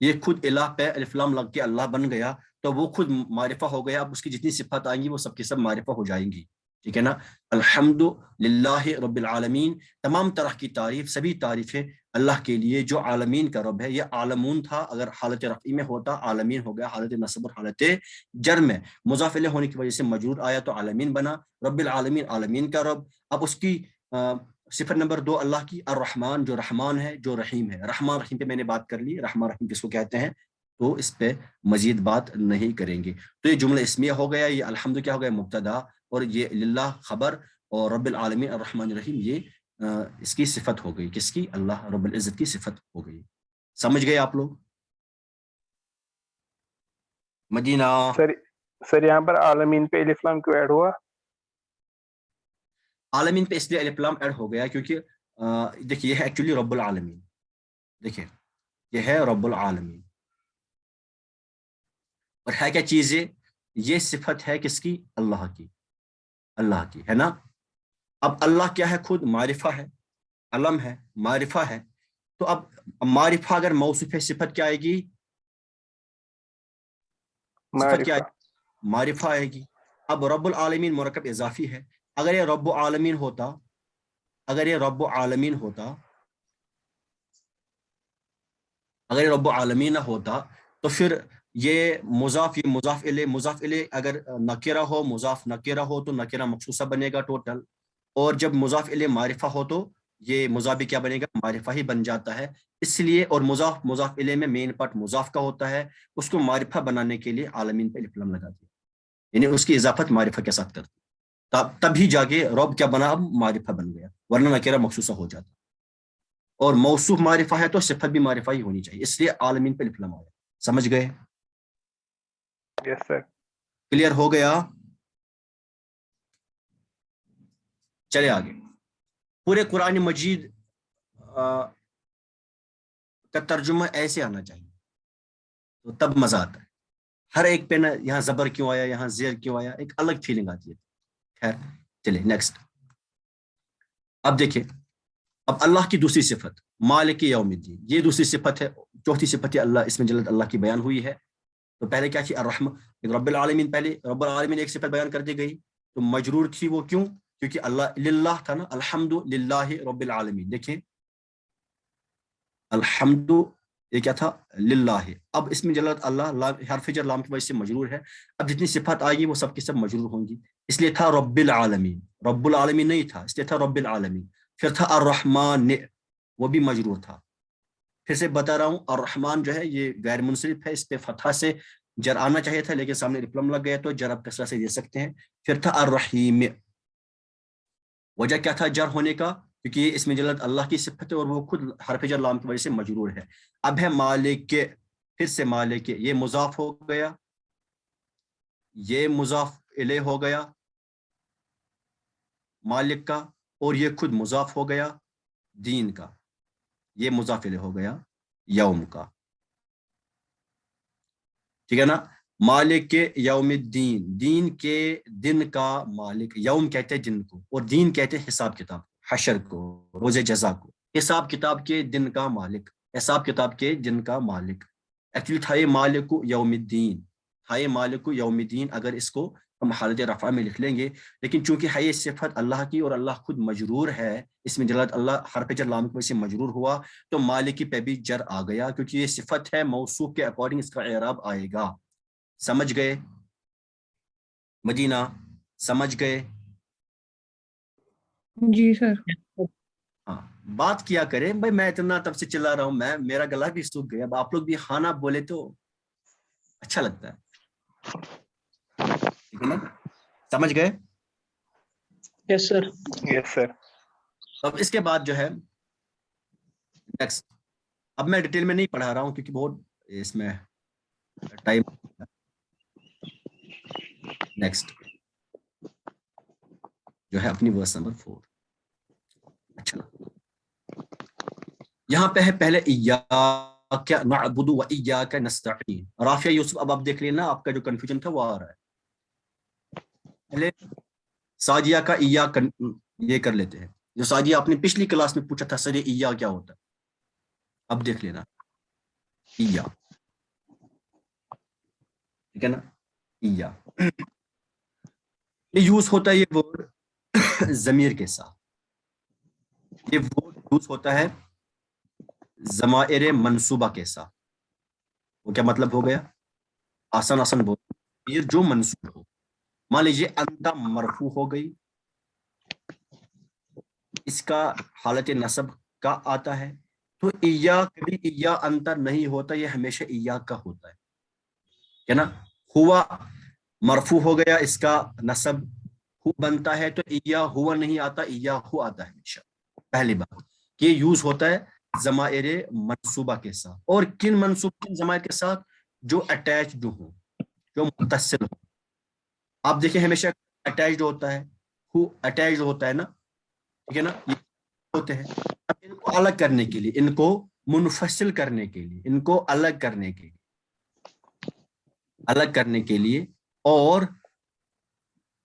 یہ خود الہ پہ الف لام لگ کے اللہ بن گیا تو وہ خود معرفہ ہو گیا. اب اس کی جتنی صفات آئیں گی وہ سب کی سب معرفہ ہو جائیں گی. ٹھیک ہے نا. الحمد للہ رب العالمین, تمام طرح کی تعریف, سبھی تعریفیں اللہ کے لیے جو عالمین کا رب ہے. یہ عالمون تھا, اگر حالت رفعی میں ہوتا عالمین ہو گیا, حالت نصب اور حالت جر میں مضاف الیہ ہونے کی وجہ سے مجرور آیا تو عالمین بنا. رب العالمین عالمین کا رب. اب اس کی صفت نمبر 2 اللہ کی الرحمن, جو رحمان ہے جو رحیم ہے. رحمان رحیم پہ میں نے بات کر لی, رحمان رحیم کس کو کہتے ہیں تو اس پہ مزید بات نہیں کریں گے. تو یہ جملہ اسمیہ ہو گیا, یہ الحمد کیا ہو گیا مبتدا, اور یہ للہ خبر, اور رب العالمین الرحمن الرحیم یہ اس کی صفت ہو گئی. کس کی؟ اللہ رب العزت کی صفت ہو گئی. سمجھ گئے آپ لوگ؟ مدینہ سر یہاں پر عالمین پہ الف لام کیوں ایڈ ہوا؟ عالمین پہ اس لیے الف لام ایڈ ہو گیا کیونکہ دیکھیے یہ ہے ایکچولی رب العالمین. دیکھیے یہ ہے رب العالمین, اور ہے کیا چیز یہ صفت ہے کس کی؟ اللہ کی, اللہ کی ہے نا. اب اللہ کیا ہے؟ خود معرفہ ہے, علم ہے, معرفہ ہے. تو اب معرفہ اگر موصوف ہے صفت کیا آئے گی؟ صفت کیا آئے گی؟ معرفہ آئے گی. اب رب العالمین مرکب اضافی ہے. اگر یہ رب العالمین ہوتا, اگر یہ رب العالمین ہوتا, اگر یہ رب العالمین نہ ہوتا تو پھر یہ مضاف الیہ, مضاف الیہ اگر نکرہ ہو, مضاف نکرہ ہو تو نکرہ مخصوصہ بنے گا ٹوٹل. اور جب مضاف الیہ معرفہ ہو تو یہ مضاف کیا بنے گا؟ معرفہ ہی بن جاتا ہے. اس لیے اور مضاف الیہ میں مین پارٹ مضاف کا ہوتا ہے, اس کو معرفہ بنانے کے لیے عالمین پہ الف لام لگا دیا, یعنی اس کی اضافت معرفہ کے ساتھ کرتی. تبھی جا کے رب کیا بنا؟ اب معرفہ بن گیا, ورنہ نکرہ مخصوصہ ہو جاتا. اور موصوف معرفہ ہے تو صفت بھی معرفہ ہی ہونی چاہیے, اس لیے عالمین پہ الف لام آیا. سمجھ گئے؟ یس سر. کلیئر ہو گیا؟ چلے آگے. پورے قرآن مجید کا ترجمہ ایسے آنا چاہیے تو تب مزہ آتا ہے. ہر ایک پہ نا یہاں زبر کیوں آیا, یہاں زیر کیوں آیا, ایک الگ فیلنگ آتی ہے. خیر چلے نیکسٹ. اب دیکھیں, اب اللہ کی دوسری صفت مالک یوم الدین, یہ دوسری صفت ہے. چوتھی صفت اللہ اس میں جلد اللہ کی بیان ہوئی ہے. تو پہلے کیا تھی؟ الرحمن, رب العالمین. پہلے رب العالمین ایک صفت بیان کر دی گئی تو مجرور تھی وہ, کیوں؟ کیونکہ اللہ للہ تھا نا, الحمد للہ رب العالمین. دیکھیں الحمد یہ کیا تھا؟ للہ. اب اس میں جلد اللہ حرف جر لام کی وجہ سے مجرور ہے. اب جتنی صفات آئے گی وہ سب کی سب مجرور ہوں گی. اس لیے تھا رب العالمین, رب العالمین نہیں تھا, اس لیے تھا رب العالمین. پھر تھا الرحمن, وہ بھی مجرور تھا. پھر سے بتا رہا ہوں الرحمن جو ہے یہ غیر منصرف ہے, اس پہ فتحہ سے جر آنا چاہیے تھا لیکن سامنے الف لام لگ گیا تو جر اب کسرہ سے دے سکتے ہیں. پھر تھا الرحیم, وجہ کیا تھا جر ہونے کا؟ کیونکہ یہ اس میں جلد اللہ کی صفت ہے اور وہ خود حرف جر لام کی وجہ سے مجرور ہے. اب ہے مالک, پھر سے مالک, یہ مضاف ہو گیا, یہ مضاف الیہ ہو گیا مالک کا, اور یہ خود مضاف ہو گیا دین کا, یہ مضاف الیہ ہو گیا یوم کا. ٹھیک ہے نا. مالک یوم الدین, دین کے دن کا مالک. یوم کہتے ہیں دن کو, اور دین کہتے ہیں حساب کتاب, حشر کو, روز جزا کو. حساب کتاب کے دن کا مالک, حساب کتاب کے دن کا مالک. ایکچولی تھا یہ مالک یوم الدین, تھا یہ مالک یوم الدین. اگر اس کو ہم حالت رفع میں لکھ لیں گے, لیکن چونکہ ہے یہ صفت اللہ کی اور اللہ خود مجرور ہے, اس میں جلد اللہ حرف جر لام کی وجہ سے مجرور ہوا تو مالک کی پہ بھی جر آ گیا, کیونکہ یہ صفت ہے موصوف کے اکارڈنگ اس کا اعراب آئے گا. سمجھ گئے مدینہ؟ سمجھ گئے؟ جی سر. ہاں بات کیا کریں بھائی, میں اتنا تب سے چلا رہا ہوں, میرا گلا بھی سوکھ گیا. اب آپ لوگ بھی ہاں نہ بولے تو اچھا لگتا ہے. ٹھیک ہے نا, سمجھ گئے؟ یس سر. یس سر. اب اس کے بعد جو ہے نیکسٹ, اب میں ڈیٹیل میں نہیں پڑھا رہا ہوں کیونکہ بہت اس میں ٹائم. نیکسٹ جو ہے اپنی ورس نمبر 4. اچھا یہاں پہ ہے پہلے ایاک نعبد و ایاک نستعین. رافیہ یوسف, اب آپ دیکھ لینا آپ کا جو کنفیوژن تھا وہ آ رہا ہے. پہلے سعدیہ کا ایاک یہ کر لیتے ہیں, جو سعدیہ آپ نے پچھلی کلاس میں پوچھا تھا سر ایاک کیا ہوتا ہے, اب دیکھ لینا. ایاک ٹھیک ہے نا. ایا یہ یوز ہوتا ہے یہ ورڈ ضمیر کے ساتھ. یہ ورڈ یوز ہوتا ہے ضمائر منصوبہ کے ساتھ. وہ کیا مطلب ہو گیا؟ آسان آسان بول یہ جو منصوب ہو. مان لیجیے انت مرفوع ہو گئی, اس کا حالت نصب کا آتا ہے, تو ایا کبھی ایا انت نہیں ہوتا, یہ ہمیشہ ایا کا ہوتا ہے نا. ہوا مرفوع ہو گیا, اس کا نصب ہو بنتا ہے, تو ایا ہوا نہیں آتا, ایا ہو آتا ہے ہمیشہ. پہلی بات یہ یوز ہوتا ہے ضمائر منصوبہ کے ساتھ. اور کن منصوبہ ضمائر کے ساتھ؟ جو اٹیچڈ ہوں, جو متصل ہوں. آپ دیکھیں ہمیشہ اٹیچڈ ہوتا ہے, ہو اٹیچڈ ہوتا ہے نا, ٹھیک ہے نا. یہ ہوتے ہیں. اب ان کو الگ کرنے کے لیے, ان کو منفصل کرنے کے لیے, ان کو الگ کرنے کے لیے,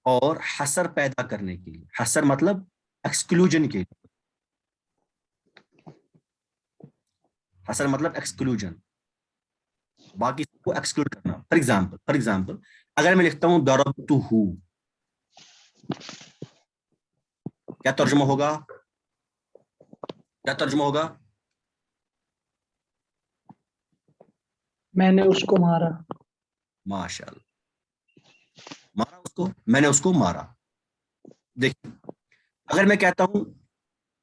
اور حصر پیدا کرنے کے لیے. حصر مطلب ایکسکلوژن کے لیے. حصر مطلب ایکسکلوژن, باقی سب کو ایکسکلوڈ کرنا. فار ایگزامپل اگر میں لکھتا ہوں ضربتہ, کیا ترجمہ ہوگا؟ میں نے اس کو مارا. ماشاء اللہ, مارا اس کو, میں نے اس کو مارا. دیکھیں اگر میں کہتا ہوں,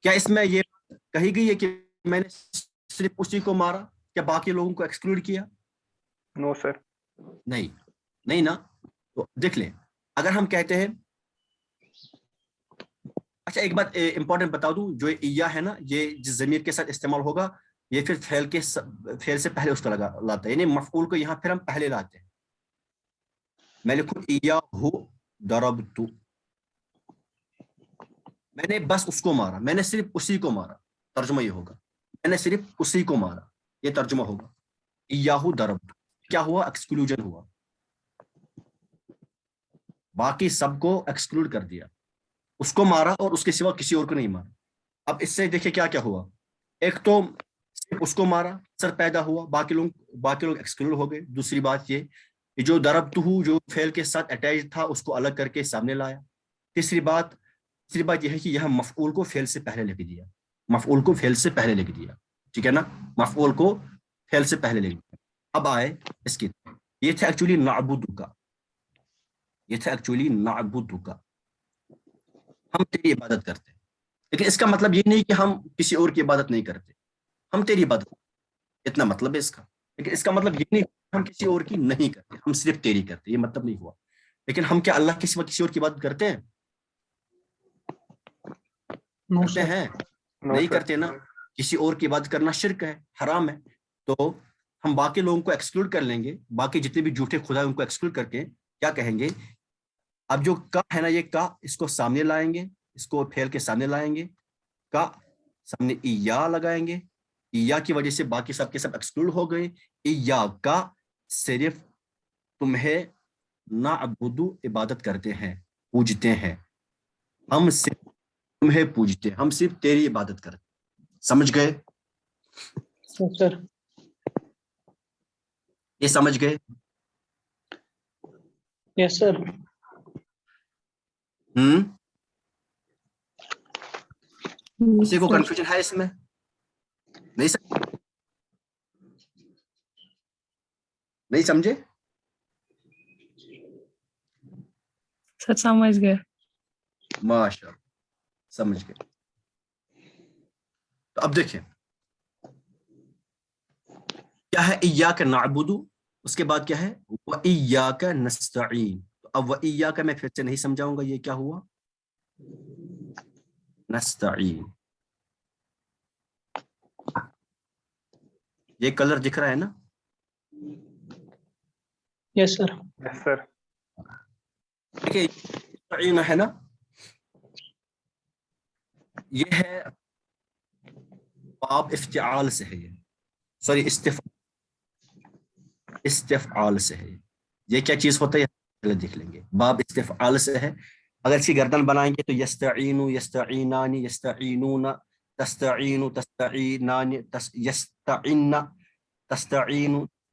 کیا اس میں یہ کہی گئی ہے کہ میں نے صرف اسی کو مارا, کیا باقی لوگوں کو ایکسکلوڈ کیا؟ نو سر. نہیں نا. تو دیکھ لیں, اگر ہم کہتے ہیں, اچھا ایک بات امپورٹنٹ بتا دوں, جو ایا ہے نا, یہ جس ضمیر کے ساتھ استعمال ہوگا یہ پھر فعل سے پہلے اس کو لاتا ہے, یعنی مفعول کو یہاں پھر ہم پہلے لاتے ہیں. میں لکھوں ایاہو ضربت, میں نے بس اس کو مارا, میں نے صرف اسی کو مارا, ترجمہ یہ ہوگا میں نے صرف اسی کو مارا, یہ ترجمہ ہوگا. ایاہو ضربت, کیا ہوا؟ ایکسکلوژن ہوا, باقی سب کو ایکسکلوڈ کر دیا. اس کو مارا اور اس کے سوا کسی اور کو نہیں مارا. اب اس سے دیکھیں کیا ہوا, ایک تو صرف اس کو مارا, سر پیدا ہوا, باقی لوگ ایکسکلوڈ ہو گئے. دوسری بات یہ جو ضربتہ جو فعل کے ساتھ اٹیچ تھا اس کو الگ کر کے سامنے لایا. تیسری بات یہ ہے کہ یہاں مفعول کو فعل سے پہلے لکھ دیا, ٹھیک ہے نا, مفعول کو فعل سے پہلے لکھ دیا. اب آئے اس کی, یہ تھا ایکچولی نعبد کا, ہم تیری عبادت کرتے ہیں. لیکن اس کا مطلب یہ نہیں کہ ہم کسی اور کی عبادت نہیں کرتے, ہم تیری عبادت, اتنا مطلب ہے اس کا. لیکن اس کا مطلب یہ نہیں ہم کسی اور کی نہیں کرتے, ہم صرف تیری کرتے, یہ مطلب نہیں ہوا. لیکن ہم کیا اللہ کے سوا کسی اور کی عبادت کرتے ہیں؟ کرتے ہیں؟ نہیں کرتے نا. کسی اور کی عبادت کرنا شرک ہے, حرام ہے. تو ہم باقی لوگوں کو ایکسکلوڈ کر لیں گے, باقی جتنے بھی جھوٹے خدا ہیں ان کو ایکسکلوڈ کر کے کیا کہیں گے, اب جو کا ہے نا, یہ کا اس کو سامنے لائیں گے, اس کو پھیل کے سامنے لائیں گے, کا سامنے ایا لگائیں گے. ایا کی وجہ سے باقی سب کے سب ایکسکلوڈ ہو گئے. ایا کا صرف تمہیں نعبد عبادت کرتے ہیں, پوجتے ہیں. ہم صرف تمہیں پوجتے, ہم صرف تیری عبادت کرتے. سمجھ گئے؟ سر یہ سمجھ گئے؟ یس سر. کسی کو کنفیوژن ہے اس میں؟ نہیں سمجھے؟ سر سمجھ گئے. ماشاء اللہ, سمجھ گئے. تو اب دیکھیں کیا ہے ایاک نعبد, اس کے بعد کیا ہے وَإِيَّاكَ نَسْتَعِينُ. اب وَإِيَّاكَ میں پھر سے نہیں سمجھاؤں گا, یہ کیا ہوا؟ نستعین. یہ کلر دکھ رہا ہے نا؟ یس سر. یس سر. دیکھیں نستعین ہے نا, یہ ہے باب افتعال سے ہے, یہ سوری استفعال سے ہے. یہ کیا چیز ہوتا ہے دیکھ لیں گے. باب استفعال سے ہے. اگر اس کی گردن بنائیں گے تو یستعین, یستعینان, یستعینون, تستعین, تستعینان, یستعین, تستعین,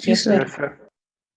Yes, sir. Yes, sir.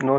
No,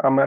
Amar.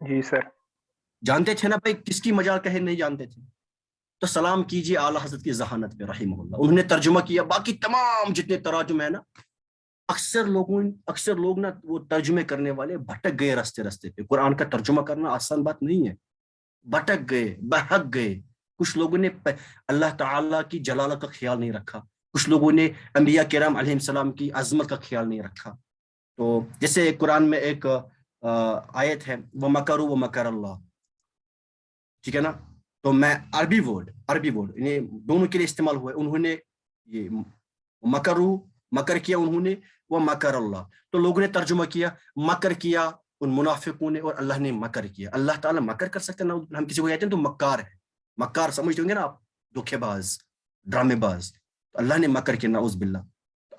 جی سر. جانتے تھے نا بھائی کس کی مجال کہے نہیں جانتے تھے؟ تو سلام کیجیے اعلیٰ حضرت کی ذہانت پہ رحمہ اللہ. انہوں نے ترجمہ کیا. باقی تمام جتنے تراجم ہیں نا، اکثر لوگ نا وہ ترجمے کرنے والے بھٹک گئے رستے پہ. قرآن کا ترجمہ کرنا آسان بات نہیں ہے. بھٹک گئے، بہک گئے. کچھ لوگوں نے اللہ تعالیٰ کی جلالت کا خیال نہیں رکھا، کچھ لوگوں نے انبیاء کرام علیہ السلام کی عظمت کا خیال نہیں رکھا. تو جیسے قرآن میں ایک آیت ہے وَمَكَرُوا وَمَكَرَ اللَّهُ، ٹھیک ہے نا؟ تو میں عربی ورڈ انہیں دونوں کے لیے استعمال ہوا ہے. انہوں نے یہ مکر کیا انہوں نے، وہ مکر اللہ. تو لوگوں نے ترجمہ کیا مکر کیا ان منافقوں نے اور اللہ نے مکر کیا. اللہ تعالیٰ مکر کر سکتے ہیں؟ ہم کسی کو کہتے ہیں تو مکار ہے. مکار سمجھتے ہوں گے نا آپ، دھوکے باز، ڈرامے باز. تو اللہ نے مکر کیا، نعوذ باللہ.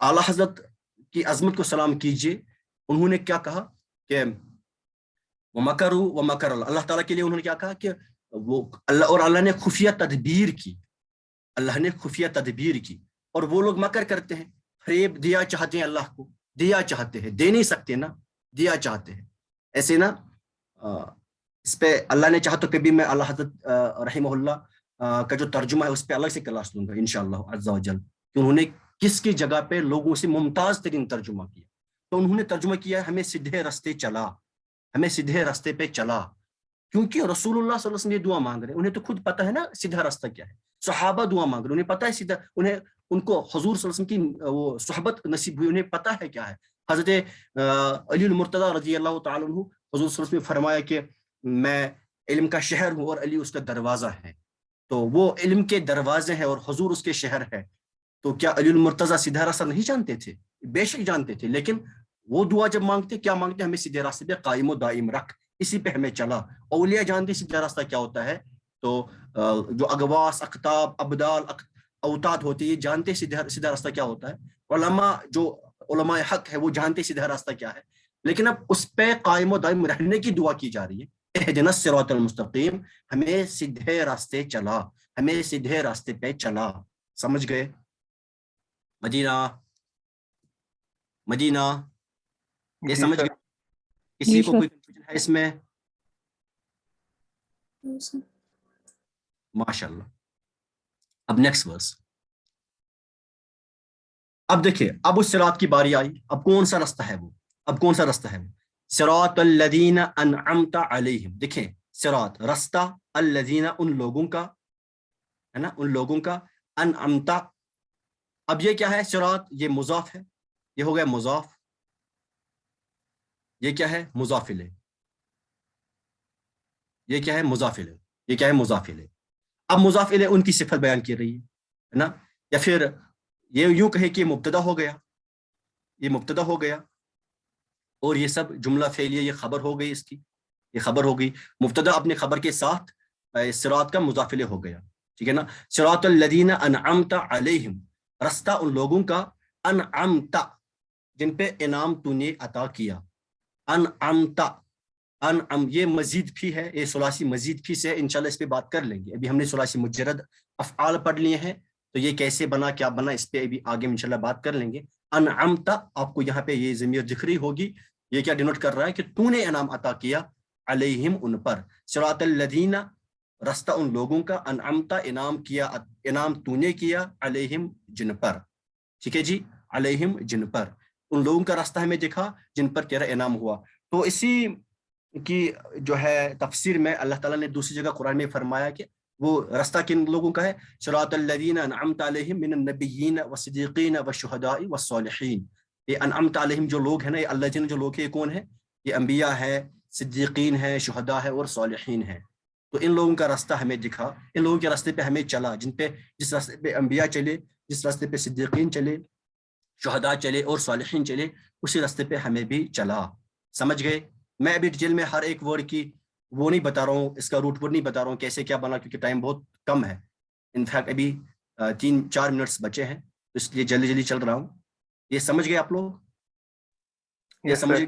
اعلیٰ حضرت کی عظمت کو سلام کیجیے. انہوں نے کیا کہا کہ وہ مکر اللہ تعالیٰ کے لیے انہوں نے کیا کہا کہ وہ اللہ نے خفیہ تدبیر کی. اللہ نے خفیہ تدبیر کی. اور وہ لوگ مکر کرتے ہیں، فریب دیا چاہتے ہیں، اللہ کو دیا چاہتے ہیں، دے نہیں سکتے نا، دیا چاہتے ہیں. ایسے نا اس پہ اللہ نے چاہا تو کبھی میں اللہ حضرت رحمہ اللہ کا جو ترجمہ ہے اس پہ الگ سے کلاس لوں گا انشاءاللہ عز و جل، کہ انہوں نے کس کی جگہ پہ لوگوں سے ممتاز ترین ترجمہ کیا. تو انہوں نے ترجمہ کیا ہمیں سیدھے راستے چلا، ہمیں سیدھے راستے پہ چلا. کیونکہ رسول اللہ صلی اللہ علیہ وسلم یہ دعا مانگ رہے ہیں، انہیں تو خود پتہ ہے نا سیدھا راستہ کیا ہے. صحابہ دعا مانگ رہے ہیں، انہیں پتہ ہے سیدھا، ان کو حضور صلی اللہ علیہ وسلم کی وہ صحبت نصیب ہوئی، انہیں پتہ ہے کیا ہے. حضرت علی المرتضیٰ رضی اللہ تعالیٰ عنہ، حضور صلی اللہ علیہ وسلم نے فرمایا کہ میں علم کا شہر ہوں اور علی اس کا دروازہ ہے. تو وہ علم کے دروازے ہیں اور حضور اس کے شہر ہے. تو کیا علی المرتضیٰ سیدھا راستہ نہیں جانتے تھے؟ بے شک جانتے تھے. لیکن وہ دعا جب مانگتے کیا مانگتے؟ ہمیں سیدھے راستے پہ قائم و دائم رکھ، اسی پہ ہمیں چلا. اولیاء جانتے سیدھا راستہ کیا ہوتا ہے. تو جو اغواس، اقطاب، ابدال، اوتاد ہوتے ہیں، یہ جانتے سیدھا راستہ کیا ہوتا ہے. علماء جو علماء حق ہے وہ جانتے سیدھا راستہ کیا ہے. لیکن اب اس پہ قائم و دائم رہنے کی دعا کی جا رہی ہے. اہدنا الصراط المستقیم، ہمیں سیدھے راستے چلا، ہمیں سیدھے راستے پہ چلا. سمجھ گئے؟ مدینہ یہ جی سمجھ سر. گئے؟ کسی جی کو سر. کوئی کنفیوژن ہے اس میں؟ No, sir. ماشاء اللہ. اب نیکسٹ ورس. اب دیکھیں، اب اس صراط کی باری آئی. اب کون سا راستہ ہے وہ؟ صراط الذین انعمت علیہم. دیکھیں صراط راستہ، الذین ان لوگوں کا ہے نا، ان لوگوں کا، انعمت. اب یہ کیا ہے؟ صراط یہ مضاف ہے، یہ ہو گیا مضاف. یہ کیا ہے؟ مضاف الیہ. یہ کیا ہے؟ مضاف الیہ. یہ کیا ہے؟ مضاف الیہ. اب مضاف الیہ ان کی صفت بیان کی رہی ہے نا، یا پھر یہ یوں کہے کہ مبتدا ہو گیا، یہ مبتدا ہو گیا اور یہ سب جملہ فعلیہ، یہ خبر ہو گئی، اس کی یہ خبر ہو گئی. مبتدا اپنے خبر کے ساتھ صراط کا مضاف الیہ ہو گیا. ٹھیک ہے نا. صراط الذین انعمت علیہم، راستہ ان لوگوں کا، انعمت جن پہ انعام تو نے عطا کیا. انعمت، انعم یہ مزید بھی ہے، یہ ثلاثی مزید بھی سے، انشاءاللہ اس پہ بات کر لیں گے. ابھی ہم نے ثلاثی مجرد افعال پڑھ لیے ہیں، تو یہ کیسے بنا، کیا بنا، اس پہ ابھی آگے انشاءاللہ بات کر لیں گے. انعمت، آپ کو یہاں پہ یہ ضمیر دکھ رہی ہوگی، یہ کیا ڈینوٹ کر رہا ہے کہ تو نے انعام عطا کیا، علیہم ان پر. صراط الذین راستہ ان لوگوں کا، انعمت انعام کیا، انعام تو نے کیا، علیہم جن پر. ٹھیک ہے جی، علیہم جن پر، ان لوگوں کا راستہ ہمیں دکھا جن پر تیرا انعام ہوا. تو اسی کی جو ہے تفسیر میں اللہ تعالیٰ نے دوسری جگہ قرآن میں فرمایا کہ وہ راستہ کن لوگوں کا ہے. صراط الذین انعمت علیہم من النبیین والصدیقین والشہداء والصالحین. یہ انعمت علیہم جو لوگ ہیں نا، یہ اللہ جن جو لوگ ہیں، یہ کون ہے؟ یہ انبیاء ہے، صدیقین ہے، شہداء ہے اور صالحین ہیں. تو ان لوگوں کا راستہ ہمیں دکھا، ان لوگوں کے راستے پہ ہمیں چلا، جس راستے پہ انبیاء چلے، جس راستے پہ صدیقین چلے، شہداء چلے اور صالحین چلے، اسی راستے پہ ہمیں بھی چلا. سمجھ گئے؟ میں ابھی ڈیٹیل میں ہر ایک ورڈ کی وہ نہیں بتا رہا ہوں، اس کا روٹ ورڈ نہیں بتا رہا ہوں کیسے کیا بنا، کیونکہ ٹائم بہت کم ہے. انفیکٹ ابھی 3-4 منٹس بچے ہیں، اس لیے جلدی جلدی چل رہا ہوں. یہ سمجھ گئے آپ لوگ؟ یہ Yes, سمجھ sir.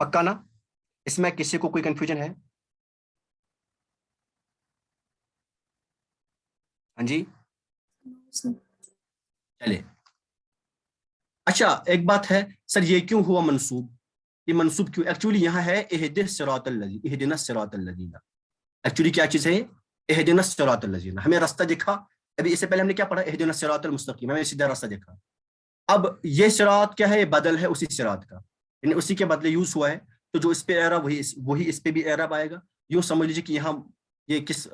پکا نا؟ اس میں کسی کو کوئی کنفیوژن ہے؟ ہاں جی No, sir. چلے. اچھا ایک بات ہے سر، یہ کیوں ہوا منصوب؟ یہ منصوب کیوں؟ ایکچولی یہاں ہے اہدس صراط الذین، اہدنا صراط الذین، ایکچولی کیا چیز ہے؟ اہدنا صراط الذین، ہمیں راستہ دکھا. ابھی اس سے پہلے ہم نے کیا پڑھا؟ اہدنا صراط المستقیم، ہمیں سیدھا راستہ دکھا. اب یہ صراط کیا ہے؟ یہ بدل ہے اسی صراط کا، یعنی اسی کے بدلے یوز ہوا ہے، تو جو اس پہ اعراب وہی اس پہ بھی اعراب آئے گا. یوں سمجھ لیجیے کہ یہاں یہ کس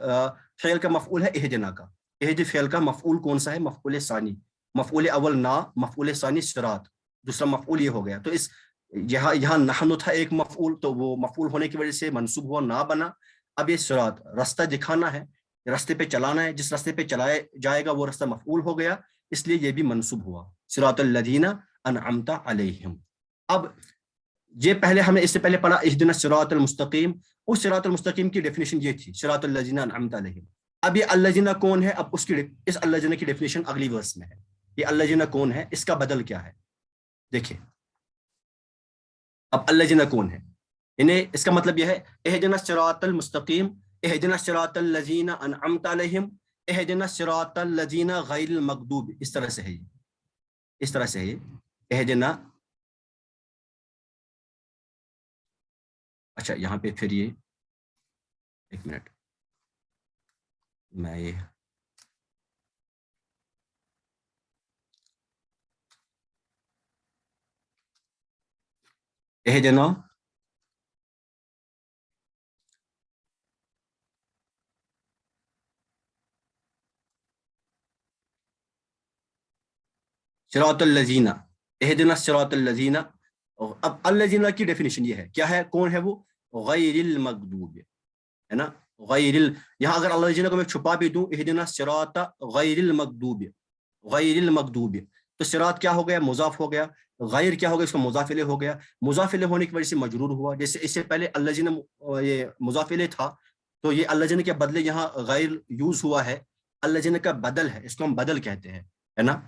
فعل کا مفعول ہے؟ اہدنا کا. اہد فعل کا مفعول کون سا ہے؟ مفعول ثانی. مفعول اول نا، مفعول ثانی صراط، دوسرا مفعول یہ ہو گیا. تو اس یہاں نحن تھا ایک مفعول، تو وہ مفعول ہونے کی وجہ سے منصوب ہوا، نا بنا. اب یہ صراط راستہ دکھانا ہے، راستے پہ چلانا ہے، جس راستے پہ چلایا جائے گا وہ راستہ مفعول ہو گیا، اس لیے یہ بھی منصوب ہوا، صراط الذین انعمت علیہم. اب یہ پہلے ہمیں اس سے پہلے پڑھا اہدنا الصراط المستقیم، اس صراط المستقیم کی ڈیفینیشن یہ تھی، صراط الذین انعمت علیہم. اب یہ الذین کون ہے؟ اب اس الذین کی ڈیفینیشن اگلی ورس میں ہے. یہ الذین کون ہے؟ اس کا بدل کیا ہے؟ دیکھیں اب الذین کون ہے، یعنی اس کا مطلب یہ ہے اہدنا الصراط المستقیم، اہدنا الصراط الذین انعمت علیہم، اہدنا الصراط الذین غیر المغضوب. اس طرح سے ہے، اس طرح سے ہے اہدنا. اچھا یہاں پہ پھر یہ ایک منٹ میں یہ اہدنا صراط الذین، اہدنا صراط الذین. اب الذین کی ڈیفینیشن یہ ہے، کیا ہے؟ کون ہے وہ؟ غیر المغضوب، ہے نا؟ یہاں اگر الذین کو میں چھپا بھی دوں، اہدنا صراط غیر المغضوب، غیر المغضوب، تو صراط کیا ہو گیا؟ مضاف ہو گیا. غیر کیا ہو گیا؟ اس کا مضاف الیہ ہو گیا. مضاف الیہ ہونے کی وجہ سے مجرور ہوا. جیسے اس سے پہلے الذین یہ مضاف الیہ تھا، تو یہ الذین کے بدلے یہاں غیر یوز ہوا ہے. الذین کا بدل ہے، اس کو ہم بدل کہتے ہیں، ہے نا؟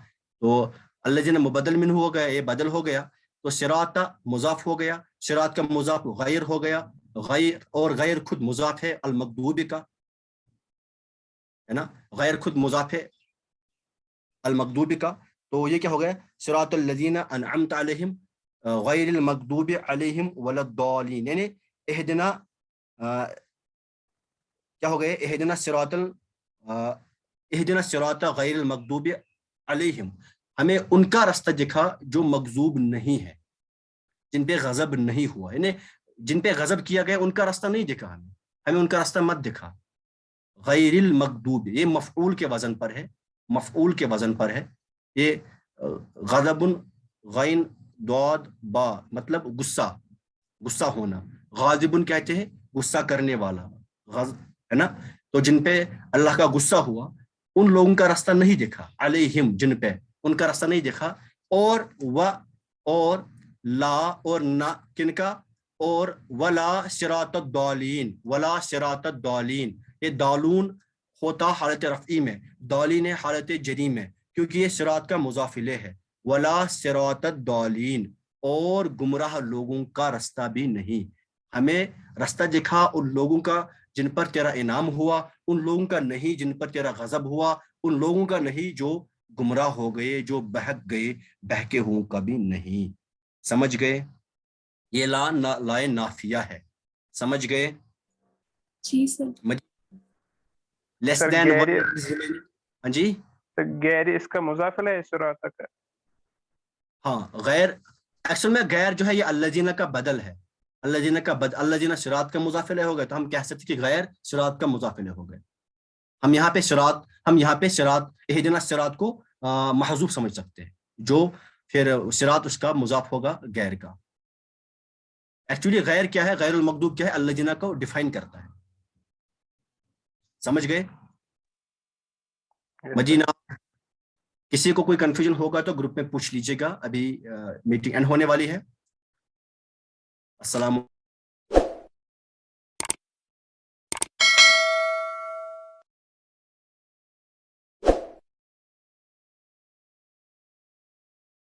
تو الذین مبدل منہ ہو گیا، یہ بدل ہو گیا. تو صراط مضاف ہو گیا، صراط کا مضاف غیر ہو گیا، غیر اور غیر خود مضاف ہے المغضوب کا، ہے نا؟ غیر خود مضاف ہے المغضوب کا. تو یہ کیا ہو گیا؟ صراط الذین انعمت علیہم غیر المغضوب علیہم ولا الضالین، یعنی اہدنا کیا ہو گیا؟ اہدنا الصراط غیر المغضوب علیہم، ہمیں ان کا راستہ دکھا جو مغضوب نہیں ہے، جن پہ غضب نہیں ہوا، یعنی جن پہ غضب کیا گیا ان کا راستہ نہیں دکھا، ہمیں ان کا راستہ مت دکھا. غیر المغضوب یہ مفعول کے وزن پر ہے، مفعول کے وزن پر ہے. یہ غضب غین ضاد با مطلب غصہ، غصہ ہونا. غاضب کہتے ہیں غصہ کرنے والا، ہے نا؟ تو جن پہ اللہ کا غصہ ہوا ان لوگوں کا راستہ نہیں دکھا، علیہم جن پہ ان کا راستہ نہیں دکھا. اور لا اور نہ کن کا؟ اور ولا صراط الضالین، ولا صراط الضالین. یہ دالون ہوتا حالت رفعی میں، دالین حالت جری میں، کیونکہ یہ صراط کا مضاف الیہ ہے. ولا صراط الضالین، اور گمراہ لوگوں کا راستہ بھی نہیں. ہمیں راستہ دکھا ان لوگوں کا جن پر تیرا انعام ہوا، ان لوگوں کا نہیں جن پر تیرا غضب ہوا، ان لوگوں کا نہیں جو گمراہ ہو گئے، جو بہک گئے، بہکے ہوں کا بھی نہیں. سمجھ گئے؟ یہ لائے نافیہ ہے، سمجھ گئے؟ جی سر. لیس سر دین. غیر، ہاں جی غیر اس کا مضاف ہے صراط کا. ہاں غیر اصل میں غیر جو ہے یہ الذین کا بدل ہے. الذین کا الذین صراط کا مضاف الیہ ہو گئے، تو ہم کہہ سکتے کہ غیر صراط کا مضاف الیہ ہو گئے. ہم یہاں پہ صراط اہدنا صراط کو محذوف سمجھ سکتے ہیں، جو پھر صراط اس کا مضاف ہوگا غیر کا. ایکچولی غیر کیا ہے؟ غیر المغضوب کیا ہے؟ الذین کو ڈیفائن کرتا ہے. سمجھ گئے؟ مجینہ کسی کو کوئی کنفیوژن ہوگا تو گروپ میں پوچھ لیجیے گا، ابھی میٹنگ اینڈ ہونے والی ہے. السلام